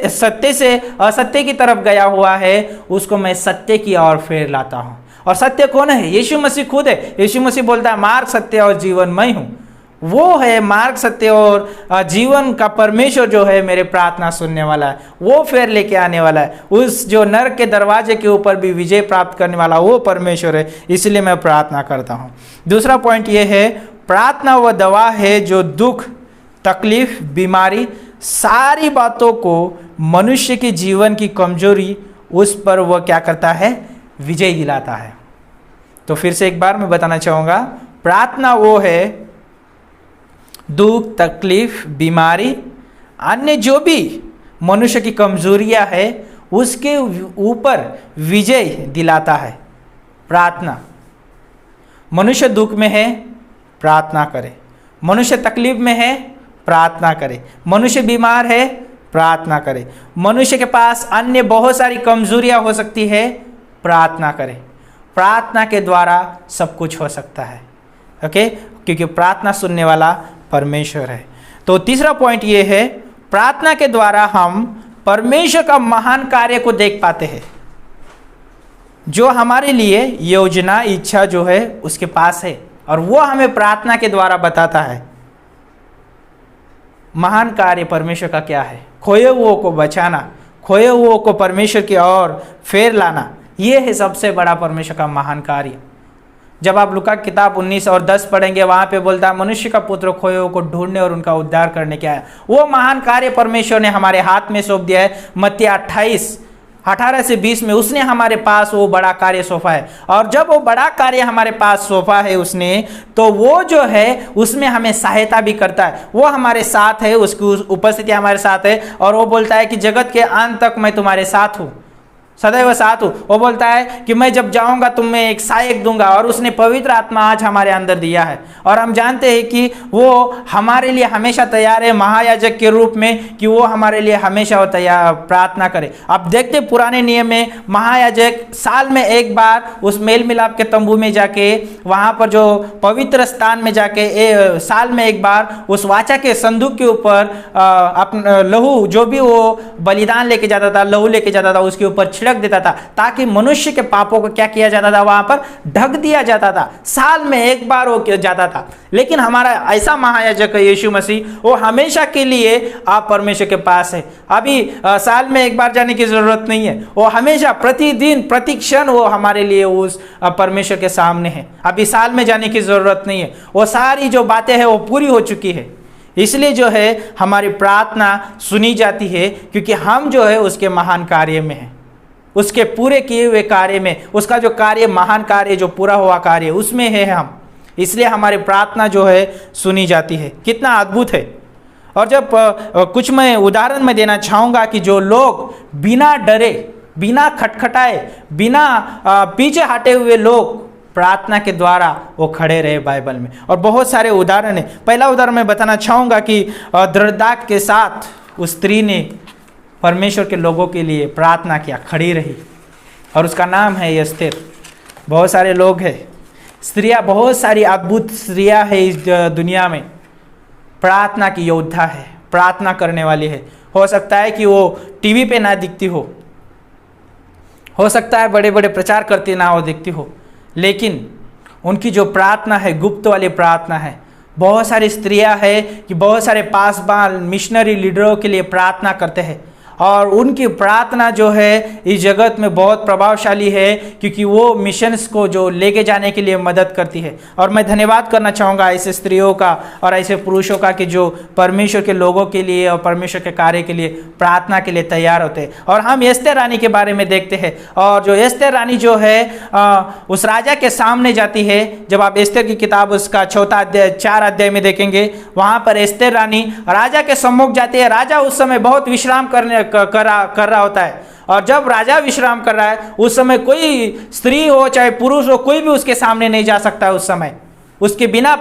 Speaker 3: असत्य की तरफ गया हुआ है उसको मैं सत्य की ओर फेर लाता हूँ। और सत्य कौन है? यीशु मसीह खुद है। यीशु मसीह बोलता है मार्ग, सत्य और जीवन मैं हूँ। वो है मार्ग, सत्य और जीवन का परमेश्वर जो है मेरे प्रार्थना सुनने वाला है, वो फेर लेके आने वाला है। उस जो नरक के दरवाजे के ऊपर भी विजय प्राप्त करने वाला वो परमेश्वर है, इसलिए मैं प्रार्थना करता हूँ। दूसरा पॉइंट ये है, प्रार्थना वह दवा है जो दुख, तकलीफ, बीमारी, सारी बातों को, मनुष्य के जीवन की कमजोरी, उस पर वह क्या करता है? विजय दिलाता है। तो फिर से एक बार मैं बताना चाहूँगा, प्रार्थना वो है दुख, तकलीफ, बीमारी, अन्य जो भी मनुष्य की कमजोरियां है उसके ऊपर विजय दिलाता है। प्रार्थना, मनुष्य दुख में है प्रार्थना करे, मनुष्य तकलीफ में है प्रार्थना करे, मनुष्य बीमार है प्रार्थना करे, मनुष्य के पास अन्य बहुत सारी कमजोरियां हो सकती है, प्रार्थना करे। प्रार्थना के द्वारा सब कुछ हो सकता है। ओके, क्योंकि प्रार्थना सुनने वाला परमेश्वर है। तो तीसरा पॉइंट ये है, प्रार्थना के द्वारा हम परमेश्वर का महान कार्य को देख पाते हैं, जो हमारे लिए योजना, इच्छा जो है उसके पास है, और वो हमें प्रार्थना के द्वारा बताता है महान कार्य परमेश्वर का क्या है। खोए हुओं को बचाना, खोए हुओं को परमेश्वर की ओर फेर लाना, ये है सबसे बड़ा परमेश्वर का महान कार्य। जब आप लूका किताब 19 और 10 पढ़ेंगे, वहाँ पे बोलता है मनुष्य का पुत्र खोए हुओं को ढूंढने और उनका उद्धार करने के आया। वो महान कार्य परमेश्वर ने हमारे हाथ में सौंप दिया है। मत्ती 28:18 से 20 में उसने हमारे पास वो बड़ा कार्य सौंपा है, और जब वो बड़ा कार्य हमारे पास सौंपा है उसने, तो वो जो है उसमें हमें सहायता भी करता है। वो हमारे साथ है, उसकी उपस्थिति हमारे साथ है, और वो बोलता है कि जगत के अंत तक मैं तुम्हारे साथ हूँ, सदैव साथ हूँ। वो बोलता है कि मैं जब जाऊंगा तुम्हें एक सहायक दूंगा, और उसने पवित्र आत्मा आज हमारे अंदर दिया है। और हम जानते हैं कि वो हमारे लिए हमेशा तैयार है महायाजक के रूप में, कि वो हमारे लिए हमेशा वो तैयार प्रार्थना करे। आप देखते पुराने नियम में महायाजक साल में एक बार उस मेल मिलाप के तंबू में जाके, वहाँ पर जो पवित्र स्थान में जाके साल में एक बार उस वाचा के संदूक के ऊपर अपना लहू, जो भी वो बलिदान लेके जाता था, लहू लेके जाता था, उसके ऊपर ढक देता था, ताकि मनुष्य के पापों को क्या किया जाता था? वहां पर ढक दिया जाता था। साल में एक बार वो किया जाता था। लेकिन हमारा ऐसा महायाजक है यीशु मसीह, वो हमेशा के लिए आप परमेश्वर के पास है। अभी साल में एक बार जाने की जरूरत नहीं है, वो हमेशा प्रतिदिन प्रति क्षण वो हमारे लिए उस परमेश्वर के सामने है। अभी साल में जाने की जरूरत नहीं है, वो सारी जो बातें हैं वो पूरी हो चुकी है। इसलिए जो है हमारी प्रार्थना सुनी जाती है, क्योंकि हम जो है उसके महान कार्य में है, उसके पूरे किए हुए कार्य में, उसका जो कार्य महान कार्य जो पूरा हुआ कार्य उसमें है हम, इसलिए हमारी प्रार्थना जो है सुनी जाती है। कितना अद्भुत है! और जब कुछ मैं उदाहरण में देना चाहूँगा कि जो लोग बिना डरे, बिना खटखटाए, बिना पीछे हटे हुए लोग प्रार्थना के द्वारा वो खड़े रहे बाइबल में, और बहुत सारे उदाहरण है। पहला उदाहरण मैं बताना चाहूँगा कि दृढ़ता के साथ उस स्त्री ने परमेश्वर के लोगों के लिए प्रार्थना किया, खड़ी रही, और उसका नाम है एस्थेर। बहुत सारे लोग हैं, स्त्रियां, बहुत सारी अद्भुत स्त्रियां हैं इस दुनिया में, प्रार्थना की योद्धा है, प्रार्थना करने वाली है। हो सकता है कि वो टीवी पे ना दिखती हो सकता है बड़े बड़े प्रचार करती ना हो दिखती हो, लेकिन उनकी जो प्रार्थना है गुप्त वाली प्रार्थना है। बहुत सारी स्त्रियां हैं कि बहुत सारे पासवान मिशनरी लीडरों के लिए प्रार्थना करते हैं और उनकी प्रार्थना जो है इस जगत में बहुत प्रभावशाली है, क्योंकि वो मिशंस को जो लेके जाने के लिए मदद करती है। और मैं धन्यवाद करना चाहूँगा ऐसे स्त्रियों का और ऐसे पुरुषों का कि जो परमेश्वर के लोगों के लिए और परमेश्वर के कार्य के लिए प्रार्थना के लिए तैयार होते हैं। और हम एस्तेर रानी के बारे में देखते हैं, और जो एस्तेर रानी जो है उस राजा के सामने जाती है। जब आप एस्तेर की किताब उसका 4 अध्याय में देखेंगे, वहाँ पर एस्तेर रानी राजा के सम्मुख जाती है। राजा उस समय बहुत विश्राम कर रहा होता है, और जब राजा विश्राम कर रहा है उस समय कोई स्त्री हो चाहे पुरुष हो, कोई भी उसके सामने नहीं जा सकता है उस समय, उसके बिना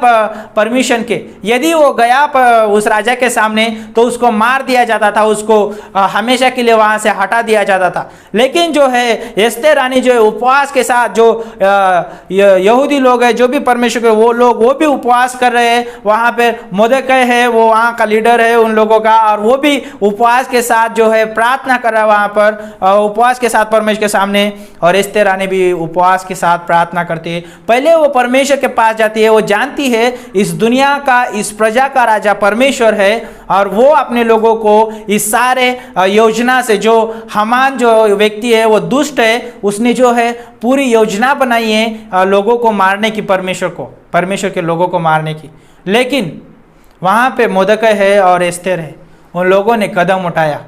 Speaker 3: परमिशन के। यदि वो गया उस राजा के सामने तो उसको मार दिया जाता था, उसको हमेशा के लिए वहाँ से हटा दिया जाता था। लेकिन जो है एस्तेर रानी जो है उपवास के साथ, जो यहूदी लोग हैं जो भी परमेश्वर के वो भी उपवास कर रहे हैं। वहाँ पे मोर्देkai है, वो वहाँ का लीडर है उन लोगों का, और वो भी उपवास के साथ जो है प्रार्थना कर रहा है वहाँ पर उपवास के साथ परमेश्वर के सामने। और एस्तेर रानी भी उपवास के साथ प्रार्थना करती है। पहले वो परमेश्वर के पास जाती है, वो जानती है इस दुनिया का, इस प्रजा का राजा परमेश्वर है, और वो अपने लोगों को इस सारे योजना से, जो हामान जो व्यक्ति है वो दुष्ट है, उसने जो है पूरी योजना बनाई है लोगों को मारने की, परमेश्वर के लोगों को मारने की। लेकिन वहाँ पे मोर्देkai है और एस्तेर है, उन लोगों ने कदम उठाया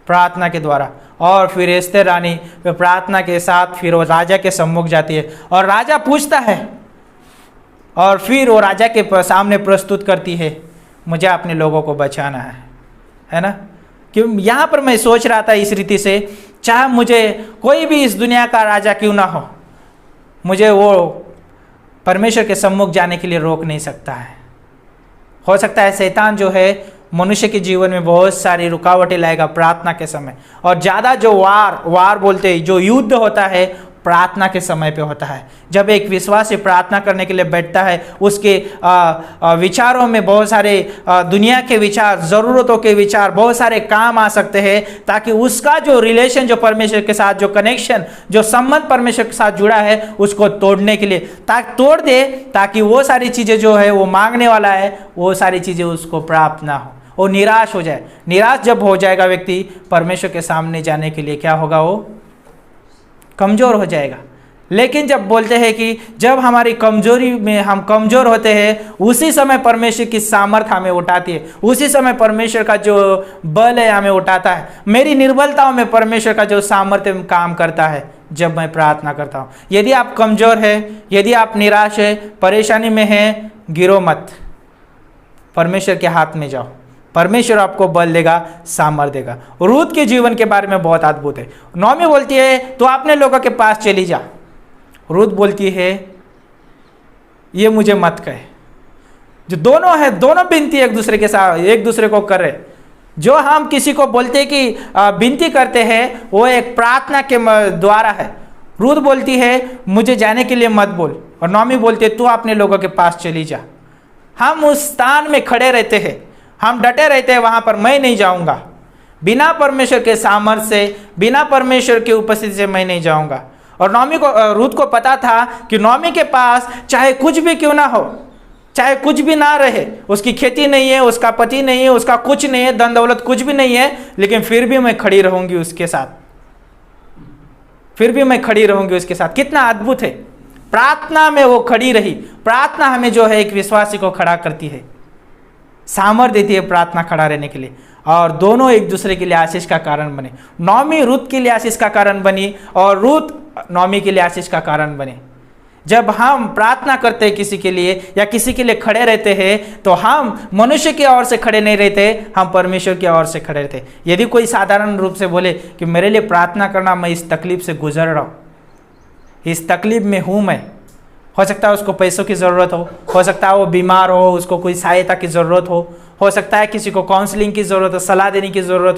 Speaker 3: प्रार्थना के द्वारा। और फिर एस्तेर रानी प्रार्थना के साथ फिर वो राजा के सम्मुख जाती है, और राजा पूछता है, और फिर वो राजा के सामने प्रस्तुत करती है, मुझे अपने लोगों को बचाना है ना। क्यों यहाँ पर मैं सोच रहा था इस रीति से, चाहे मुझे कोई भी इस दुनिया का राजा क्यों ना मुझे वो परमेश्वर के सम्मुख जाने के लिए रोक नहीं सकता है। हो सकता है शैतान जो है मनुष्य के जीवन में बहुत सारी रुकावटें लाएगा प्रार्थना के समय, और ज़्यादा जो वार बोलते हैं, जो युद्ध होता है प्रार्थना के समय पे होता है। जब एक विश्वासी प्रार्थना करने के लिए बैठता है, उसके विचारों में बहुत सारे दुनिया के विचार, ज़रूरतों के विचार, बहुत सारे काम आ सकते हैं, ताकि उसका जो रिलेशन, जो परमेश्वर के साथ, जो कनेक्शन, जो संबंध परमेश्वर के साथ जुड़ा है, उसको तोड़ने के लिए तोड़ दे, ताकि वो सारी चीज़ें जो है वो मांगने वाला है, वो सारी चीज़ें उसको प्राप्त ना हो, वो निराश हो जाए। निराश जब हो जाएगा व्यक्ति, परमेश्वर के सामने जाने के लिए क्या होगा, वो कमज़ोर हो जाएगा। लेकिन जब बोलते हैं कि जब हमारी कमजोरी में हम कमज़ोर होते हैं, उसी समय परमेश्वर की सामर्थ हमें उठाती है, उसी समय परमेश्वर का जो बल है हमें उठाता है। मेरी निर्बलताओं में परमेश्वर का जो सामर्थ्य काम करता है जब मैं प्रार्थना करता हूँ। यदि आप कमज़ोर है, यदि आप निराश है, परेशानी में हैं, गिरो मत, परमेश्वर के हाथ में जाओ, परमेश्वर आपको बल देगा, सामर्थ देगा। रूत के जीवन के बारे में बहुत अद्भुत है। नौमी बोलती है तो अपने लोगों के पास चली जा। रूत बोलती है ये मुझे मत कहे। जो दोनों है, दोनों विनती एक दूसरे के साथ, एक दूसरे को कर रहे। जो हम किसी को बोलते कि विनती करते हैं, वो एक प्रार्थना के द्वारा है। रूत बोलती है मुझे जाने के लिए मत बोल, और नौमी बोलती है तू अपने लोगों के पास चली जा। हम उस स्थान में खड़े रहते हैं, हम डटे रहते हैं वहाँ पर, मैं नहीं जाऊँगा, बिना परमेश्वर के सामर्थ्य से, बिना परमेश्वर की उपस्थिति से मैं नहीं जाऊँगा। और रूत को पता था कि नौमी के पास चाहे कुछ भी क्यों ना हो, चाहे कुछ भी ना रहे, उसकी खेती नहीं है, उसका पति नहीं है, उसका कुछ नहीं है, धन दौलत कुछ भी नहीं है, लेकिन फिर भी मैं खड़ी रहूँगी उसके साथ, फिर भी मैं खड़ी रहूँगी उसके साथ। कितना अद्भुत है, प्रार्थना में वो खड़ी रही। प्रार्थना हमें जो है एक विश्वासी को खड़ा करती है, सामर्थ्य देती है प्रार्थना खड़ा रहने के लिए, और दोनों एक दूसरे के लिए आशीष का कारण बने। नौमी रूत के लिए आशीष का कारण बनी, और रूत नौमी के लिए आशीष का कारण बने। जब हम प्रार्थना करते हैं किसी के लिए या किसी के लिए खड़े रहते हैं, तो हम मनुष्य की ओर से खड़े नहीं रहते, हम परमेश्वर की ओर से खड़े रहते। यदि कोई साधारण रूप से बोले कि मेरे लिए प्रार्थना करना, मैं इस तकलीफ से गुजर रहा हूँ, इस तकलीफ में हूँ मैं, हो सकता है उसको पैसों की ज़रूरत हो सकता है वो बीमार हो, उसको कोई सहायता की ज़रूरत हो सकता है किसी को काउंसलिंग की ज़रूरत हो, सलाह देने की ज़रूरत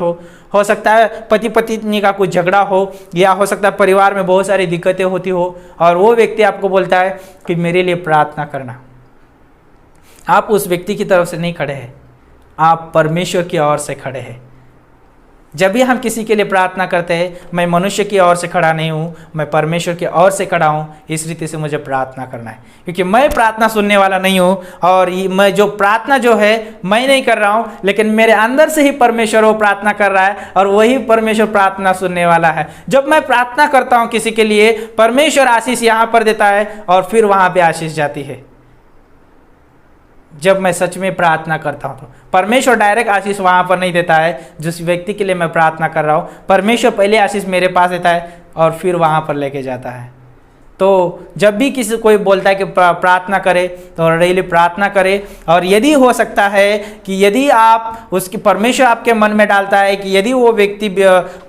Speaker 3: हो सकता है पति पत्नी का कोई झगड़ा हो, या हो सकता है परिवार में बहुत सारी दिक्कतें होती हो, और वो व्यक्ति आपको बोलता है कि मेरे लिए प्रार्थना करना। आप उस व्यक्ति की तरफ से नहीं खड़े हैं, आप परमेश्वर की ओर से खड़े हैं। जब भी हम किसी के लिए प्रार्थना करते हैं, मैं मनुष्य की ओर से खड़ा नहीं हूँ, मैं परमेश्वर की ओर से खड़ा हूँ, इस रीति से मुझे प्रार्थना करना है। क्योंकि मैं प्रार्थना सुनने वाला नहीं हूँ, और मैं जो प्रार्थना जो है मैं नहीं कर रहा हूँ, लेकिन मेरे अंदर से ही परमेश्वर वो प्रार्थना कर रहा है, और वही परमेश्वर प्रार्थना सुनने वाला है। जब मैं प्रार्थना करता हूँ किसी के लिए, परमेश्वर आशीष यहाँ पर देता है और फिर वहाँ पर आशीष जाती है। जब मैं सच में प्रार्थना करता हूँ तो परमेश्वर डायरेक्ट आशीष वहाँ पर नहीं देता है। जिस व्यक्ति के लिए मैं प्रार्थना कर रहा हूँ, परमेश्वर पहले आशीष मेरे पास देता है और फिर वहाँ पर लेके जाता है। तो जब भी किसी कोई बोलता है कि प्रार्थना करे, तो डेली प्रार्थना करे। और यदि हो सकता है कि यदि आप उसकी परमेश्वर आपके मन में डालता है कि यदि वो व्यक्ति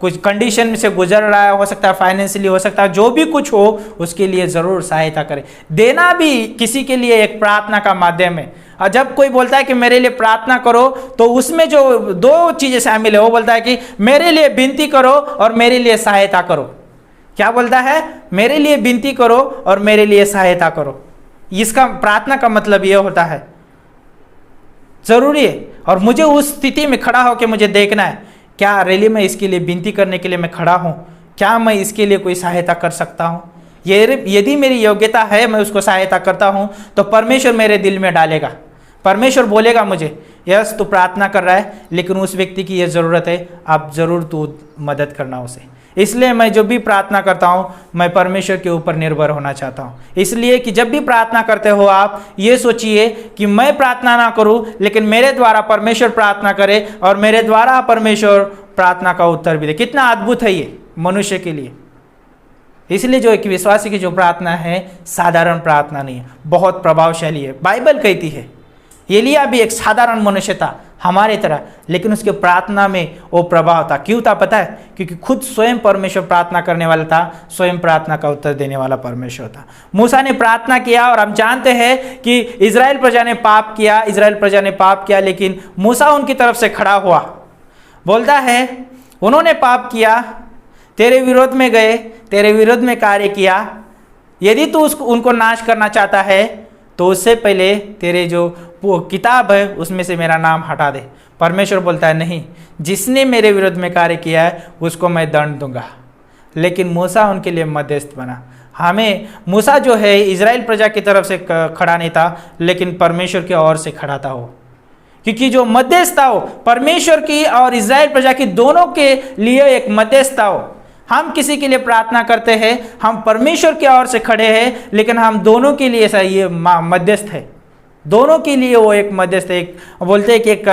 Speaker 3: कुछ कंडीशन से गुजर रहा है, हो सकता है फाइनेंशियली, हो सकता है जो भी कुछ हो, उसके लिए ज़रूर सहायता करें। देना भी किसी के लिए एक प्रार्थना का माध्यम है। और जब कोई बोलता है कि मेरे लिए प्रार्थना करो, तो उसमें जो दो चीज़ें शामिल है, वो बोलता है कि मेरे लिए विनती करो और मेरे लिए सहायता करो। क्या बोलता है? मेरे लिए विनती करो और मेरे लिए सहायता करो। इसका प्रार्थना का मतलब यह होता है, जरूरी है। और मुझे उस स्थिति में खड़ा होकर मुझे देखना है, क्या रैली में इसके लिए विनती करने के लिए मैं खड़ा हूँ, क्या मैं इसके लिए कोई सहायता कर सकता हूँ। यदि मेरी योग्यता है, मैं उसको सहायता करता हूँ, तो परमेश्वर मेरे दिल में डालेगा। परमेश्वर बोलेगा मुझे, यस तू प्रार्थना कर रहा है, लेकिन उस व्यक्ति की यह ज़रूरत है, आप ज़रूर तू मदद करना उसे। इसलिए मैं जब भी प्रार्थना करता हूँ, मैं परमेश्वर के ऊपर निर्भर होना चाहता हूँ। इसलिए कि जब भी प्रार्थना करते हो, आप ये सोचिए कि मैं प्रार्थना ना करूँ, लेकिन मेरे द्वारा परमेश्वर प्रार्थना करे और मेरे द्वारा परमेश्वर प्रार्थना का उत्तर भी दे। कितना अद्भुत है ये मनुष्य के लिए। इसलिए जो एक विश्वासी की जो प्रार्थना है, साधारण प्रार्थना नहीं है, बहुत प्रभावशाली है। बाइबल कहती है एलिया भी एक साधारण मनुष्य था हमारे तरह, लेकिन उसके प्रार्थना में वो प्रभाव था। क्यों था पता है? क्योंकि खुद स्वयं परमेश्वर प्रार्थना करने वाला था, स्वयं प्रार्थना का उत्तर देने वाला परमेश्वर था। मूसा ने प्रार्थना किया, और हम जानते हैं कि इजराइल प्रजा ने पाप किया, लेकिन मूसा उनकी तरफ से खड़ा हुआ। बोलता है उन्होंने पाप किया, तेरे विरोध में गए, तेरे विरोध में कार्य किया। यदि तू उनको नाश करना चाहता है, तो उससे पहले तेरे जो वो किताब है उसमें से मेरा नाम हटा दे। परमेश्वर बोलता है नहीं, जिसने मेरे विरुद्ध में कार्य किया है उसको मैं दंड दूंगा। लेकिन मूसा उनके लिए मध्यस्थ बना। हमें मूसा जो है इजराइल प्रजा की तरफ से खड़ा नहीं था, लेकिन परमेश्वर की ओर से खड़ा था वो। क्योंकि जो मध्यस्थ था वो परमेश्वर की और इजराइल प्रजा की दोनों के लिए एक मध्यस्थ था वो। हम किसी के लिए प्रार्थना करते हैं, हम परमेश्वर की ओर से खड़े हैं, लेकिन हम दोनों के लिए ये मध्यस्थ है। दोनों के लिए वो एक मध्यस्थ है, एक बोलते हैं कि एक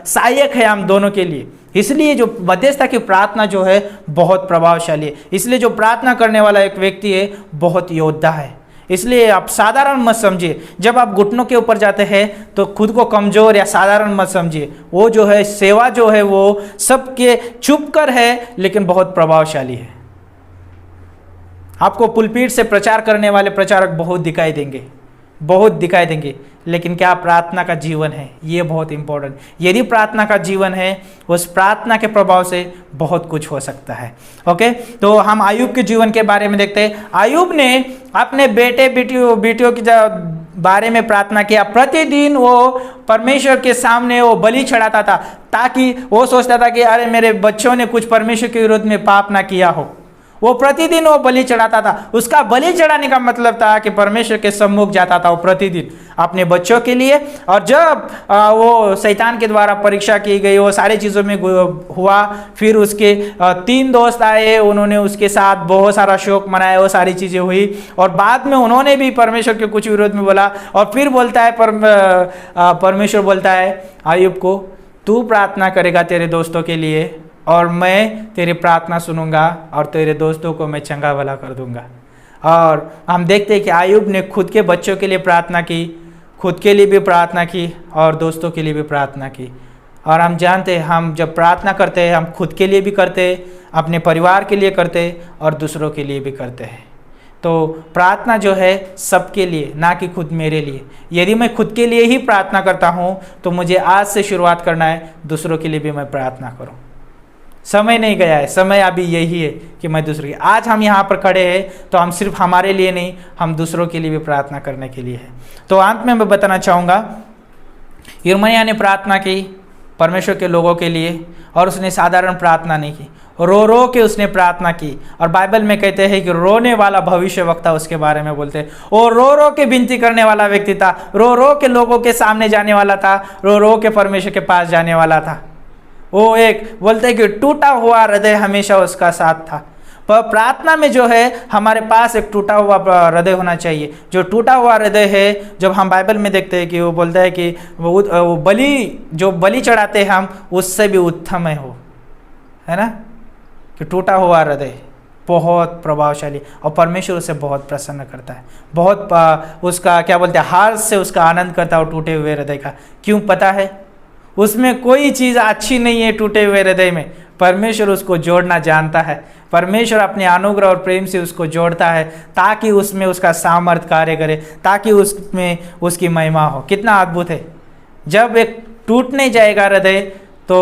Speaker 3: सहायक है हम दोनों के लिए। इसलिए जो मध्यस्थता की प्रार्थना जो है बहुत प्रभावशाली है। इसलिए जो प्रार्थना करने वाला एक व्यक्ति है बहुत योद्धा है। इसलिए आप साधारण मत समझिए। जब आप घुटनों के ऊपर जाते हैं तो खुद को कमजोर या साधारण मत समझिए। वो जो है सेवा जो है वो सबके छुप कर है, लेकिन बहुत प्रभावशाली है। आपको पुलपीठ से प्रचार करने वाले प्रचारक बहुत दिखाई देंगे, लेकिन क्या प्रार्थना का जीवन है, ये बहुत इंपॉर्टेंट। यदि प्रार्थना का जीवन है, उस प्रार्थना के प्रभाव से बहुत कुछ हो सकता है। ओके, तो हम आयुब के जीवन के बारे में देखते हैं। आयुब ने अपने बेटे बेटियों के बारे में प्रार्थना किया। प्रतिदिन वो परमेश्वर के सामने वो बलि चढ़ाता था, ताकि वो सोचता था कि अरे मेरे बच्चों ने कुछ परमेश्वर के विरोध में पाप ना किया हो। वो प्रतिदिन वो बलि चढ़ाता था। उसका बलि चढ़ाने का मतलब था कि परमेश्वर के सम्मुख जाता था वो प्रतिदिन अपने बच्चों के लिए। और जब वो शैतान के द्वारा परीक्षा की गई, वो सारी चीज़ों में हुआ, फिर उसके 3 दोस्त आए, उन्होंने उसके साथ बहुत सारा शोक मनाया, वो सारी चीज़ें हुई। और बाद में उन्होंने भी परमेश्वर के कुछ विरोध में बोला। और फिर बोलता है परमेश्वर बोलता है आयुब को, तू प्रार्थना करेगा तेरे दोस्तों के लिए और मैं तेरी प्रार्थना सुनूंगा और तेरे दोस्तों को मैं चंगा भला कर दूंगा। और हम देखते हैं कि आयुब ने खुद के बच्चों के लिए प्रार्थना की, खुद के लिए भी प्रार्थना की और दोस्तों के लिए भी प्रार्थना की। और हम जानते हैं हम जब प्रार्थना करते हैं, हम खुद के लिए भी करते हैं, अपने परिवार के लिए करते हैं और दूसरों के लिए भी करते हैं। तो प्रार्थना जो है सबके लिए, ना कि खुद मेरे लिए। यदि मैं खुद के लिए ही प्रार्थना करता हूँ, तो मुझे आज से शुरुआत करना है दूसरों के लिए भी मैं प्रार्थना करूँ। समय नहीं गया है, समय अभी यही है कि मैं दूसरों के। आज हम यहाँ पर खड़े हैं तो हम सिर्फ हमारे लिए नहीं, हम दूसरों के लिए भी प्रार्थना करने के लिए है। तो अंत में मैं बताना चाहूँगा, यिर्मयाह ने प्रार्थना की परमेश्वर के लोगों के लिए, और उसने साधारण प्रार्थना नहीं की, रो रो के उसने प्रार्थना की। और बाइबल में कहते हैं कि रोने वाला भविष्यवक्ता उसके बारे में बोलते हैं। वो रो रो के विनती करने वाला व्यक्ति था, रो रो के लोगों के सामने जाने वाला था, रो रो के परमेश्वर के पास जाने वाला था। वो एक बोलते हैं कि टूटा हुआ हृदय हमेशा उसका साथ था। पर प्रार्थना में जो है हमारे पास एक टूटा हुआ हृदय होना चाहिए। जो टूटा हुआ हृदय है, जब हम बाइबल में देखते हैं कि वो बोलता है कि वो बलि चढ़ाते हैं हम, उससे भी उत्तम है ना, कि टूटा हुआ हृदय बहुत प्रभावशाली, और परमेश्वर उसे बहुत प्रसन्न करता है, बहुत उसका क्या बोलते हैं, हार से उसका आनंद करता है। और टूटे हुए हृदय का क्यों पता है? उसमें कोई चीज़ अच्छी नहीं है टूटे हुए हृदय में। परमेश्वर उसको जोड़ना जानता है। परमेश्वर अपने अनुग्रह और प्रेम से उसको जोड़ता है ताकि उसमें उसका सामर्थ कार्य करे, ताकि उसमें उसकी महिमा हो। कितना अद्भुत है! जब एक टूटने जाएगा हृदय तो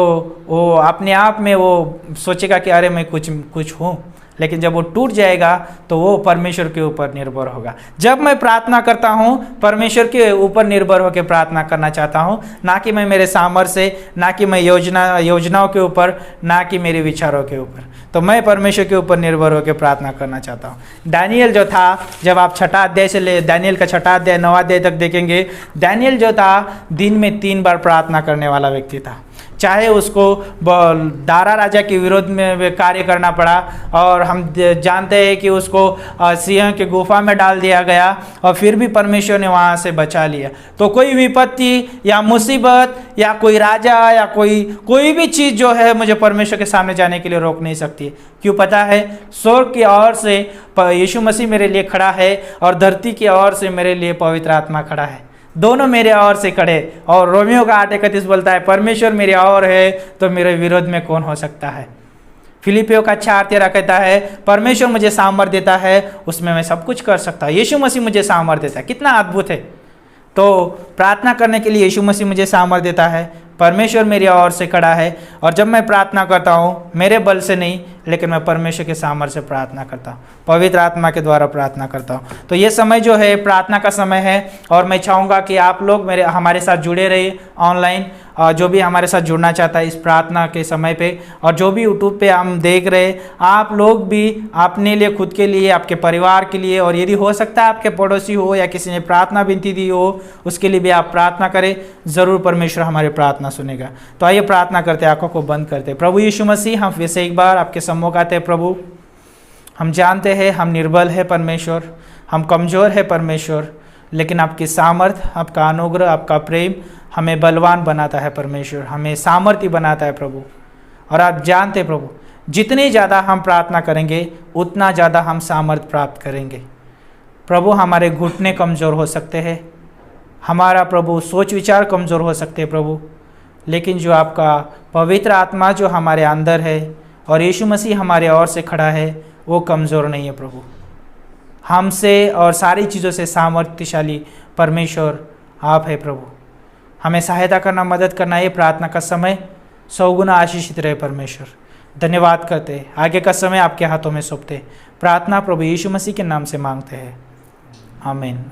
Speaker 3: वो अपने आप में वो सोचेगा कि अरे मैं कुछ हूँ, लेकिन जब वो टूट जाएगा तो वो परमेश्वर के ऊपर निर्भर होगा। जब मैं प्रार्थना करता हूँ, परमेश्वर के ऊपर निर्भर होकर प्रार्थना करना चाहता हूँ, ना कि मैं मेरे सामर्थ्य से, ना कि मैं योजनाओं के ऊपर, ना कि मेरे विचारों के ऊपर। तो मैं परमेश्वर के ऊपर निर्भर होकर प्रार्थना करना चाहता हूँ। दानियल जो था, जब आप छठा अध्याय से ले दानियल का छठा अध्याय 9वां अध्याय तक देखेंगे, दानियल जो था दिन में 3 बार प्रार्थना करने वाला व्यक्ति था। चाहे उसको दारा राजा के विरोध में कार्य करना पड़ा, और हम जानते हैं कि उसको सिंह के गुफा में डाल दिया गया, और फिर भी परमेश्वर ने वहाँ से बचा लिया। तो कोई विपत्ति या मुसीबत या कोई राजा या कोई भी चीज़ जो है मुझे परमेश्वर के सामने जाने के लिए रोक नहीं सकती है। क्यों पता है? स्वर्ग की ओर से यीशु मसीह मेरे लिए खड़ा है, और धरती की ओर से मेरे लिए पवित्र आत्मा खड़ा है। दोनों मेरे ओर से खड़े। और रोमियो का 8:31 बोलता है, परमेश्वर मेरे ओर है तो मेरे विरोध में कौन हो सकता है। फिलिपियों का 4:13 कहता है, परमेश्वर मुझे सामर्थ्य देता है, उसमें मैं सब कुछ कर सकता हूँ। यीशु मसीह मुझे सामर्थ्य देता है। कितना अद्भुत है! तो प्रार्थना करने के लिए यीशु मसीह मुझे सामर्थ्य देता है, परमेश्वर मेरी ओर से खड़ा है। और जब मैं प्रार्थना करता हूँ, मेरे बल से नहीं, लेकिन मैं परमेश्वर के सामर्थ्य से प्रार्थना करता हूँ, पवित्र आत्मा के द्वारा प्रार्थना करता हूँ। तो ये समय जो है प्रार्थना का समय है, और मैं चाहूँगा कि आप लोग हमारे साथ जुड़े रहिए ऑनलाइन। जो भी हमारे साथ जुड़ना चाहता है इस प्रार्थना के समय पे, और जो भी यूट्यूब पे हम देख रहे, आप लोग भी अपने लिए, खुद के लिए, आपके परिवार के लिए, और यदि हो सकता है आपके पड़ोसी हो या किसी ने प्रार्थना विनती दी हो, उसके लिए भी आप प्रार्थना करें। ज़रूर परमेश्वर हमारी प्रार्थना सुनेगा। तो आइए प्रार्थना करते, आंखों को बंद करते। प्रभु यीशु मसीह, हम फिर से एक बार आपके सम्मुख आते हैं। प्रभु, हम जानते हैं हम निर्बल है परमेश्वर, हम कमज़ोर है परमेश्वर, लेकिन आपकी सामर्थ, आपका अनुग्रह, आपका प्रेम हमें बलवान बनाता है परमेश्वर, हमें सामर्थ्य बनाता है प्रभु। और आप जानते प्रभु, जितनी ज़्यादा हम प्रार्थना करेंगे उतना ज़्यादा हम सामर्थ्य प्राप्त करेंगे। प्रभु, हमारे घुटने कमज़ोर हो सकते हैं, हमारा प्रभु सोच विचार कमज़ोर हो सकते हैं प्रभु, लेकिन जो आपका पवित्र आत्मा जो हमारे अंदर है और यीशु मसीह हमारे ओर से खड़ा है, वो कमज़ोर नहीं है प्रभु। हमसे और सारी चीज़ों से सामर्थ्यशाली परमेश्वर आप है प्रभु। हमें सहायता करना, मदद करना। ये प्रार्थना का समय 100 गुना आशीषित रहे परमेश्वर। धन्यवाद करते, आगे का समय आपके हाथों में सौंपते। प्रार्थना प्रभु यीशु मसीह के नाम से मांगते हैं, आमीन।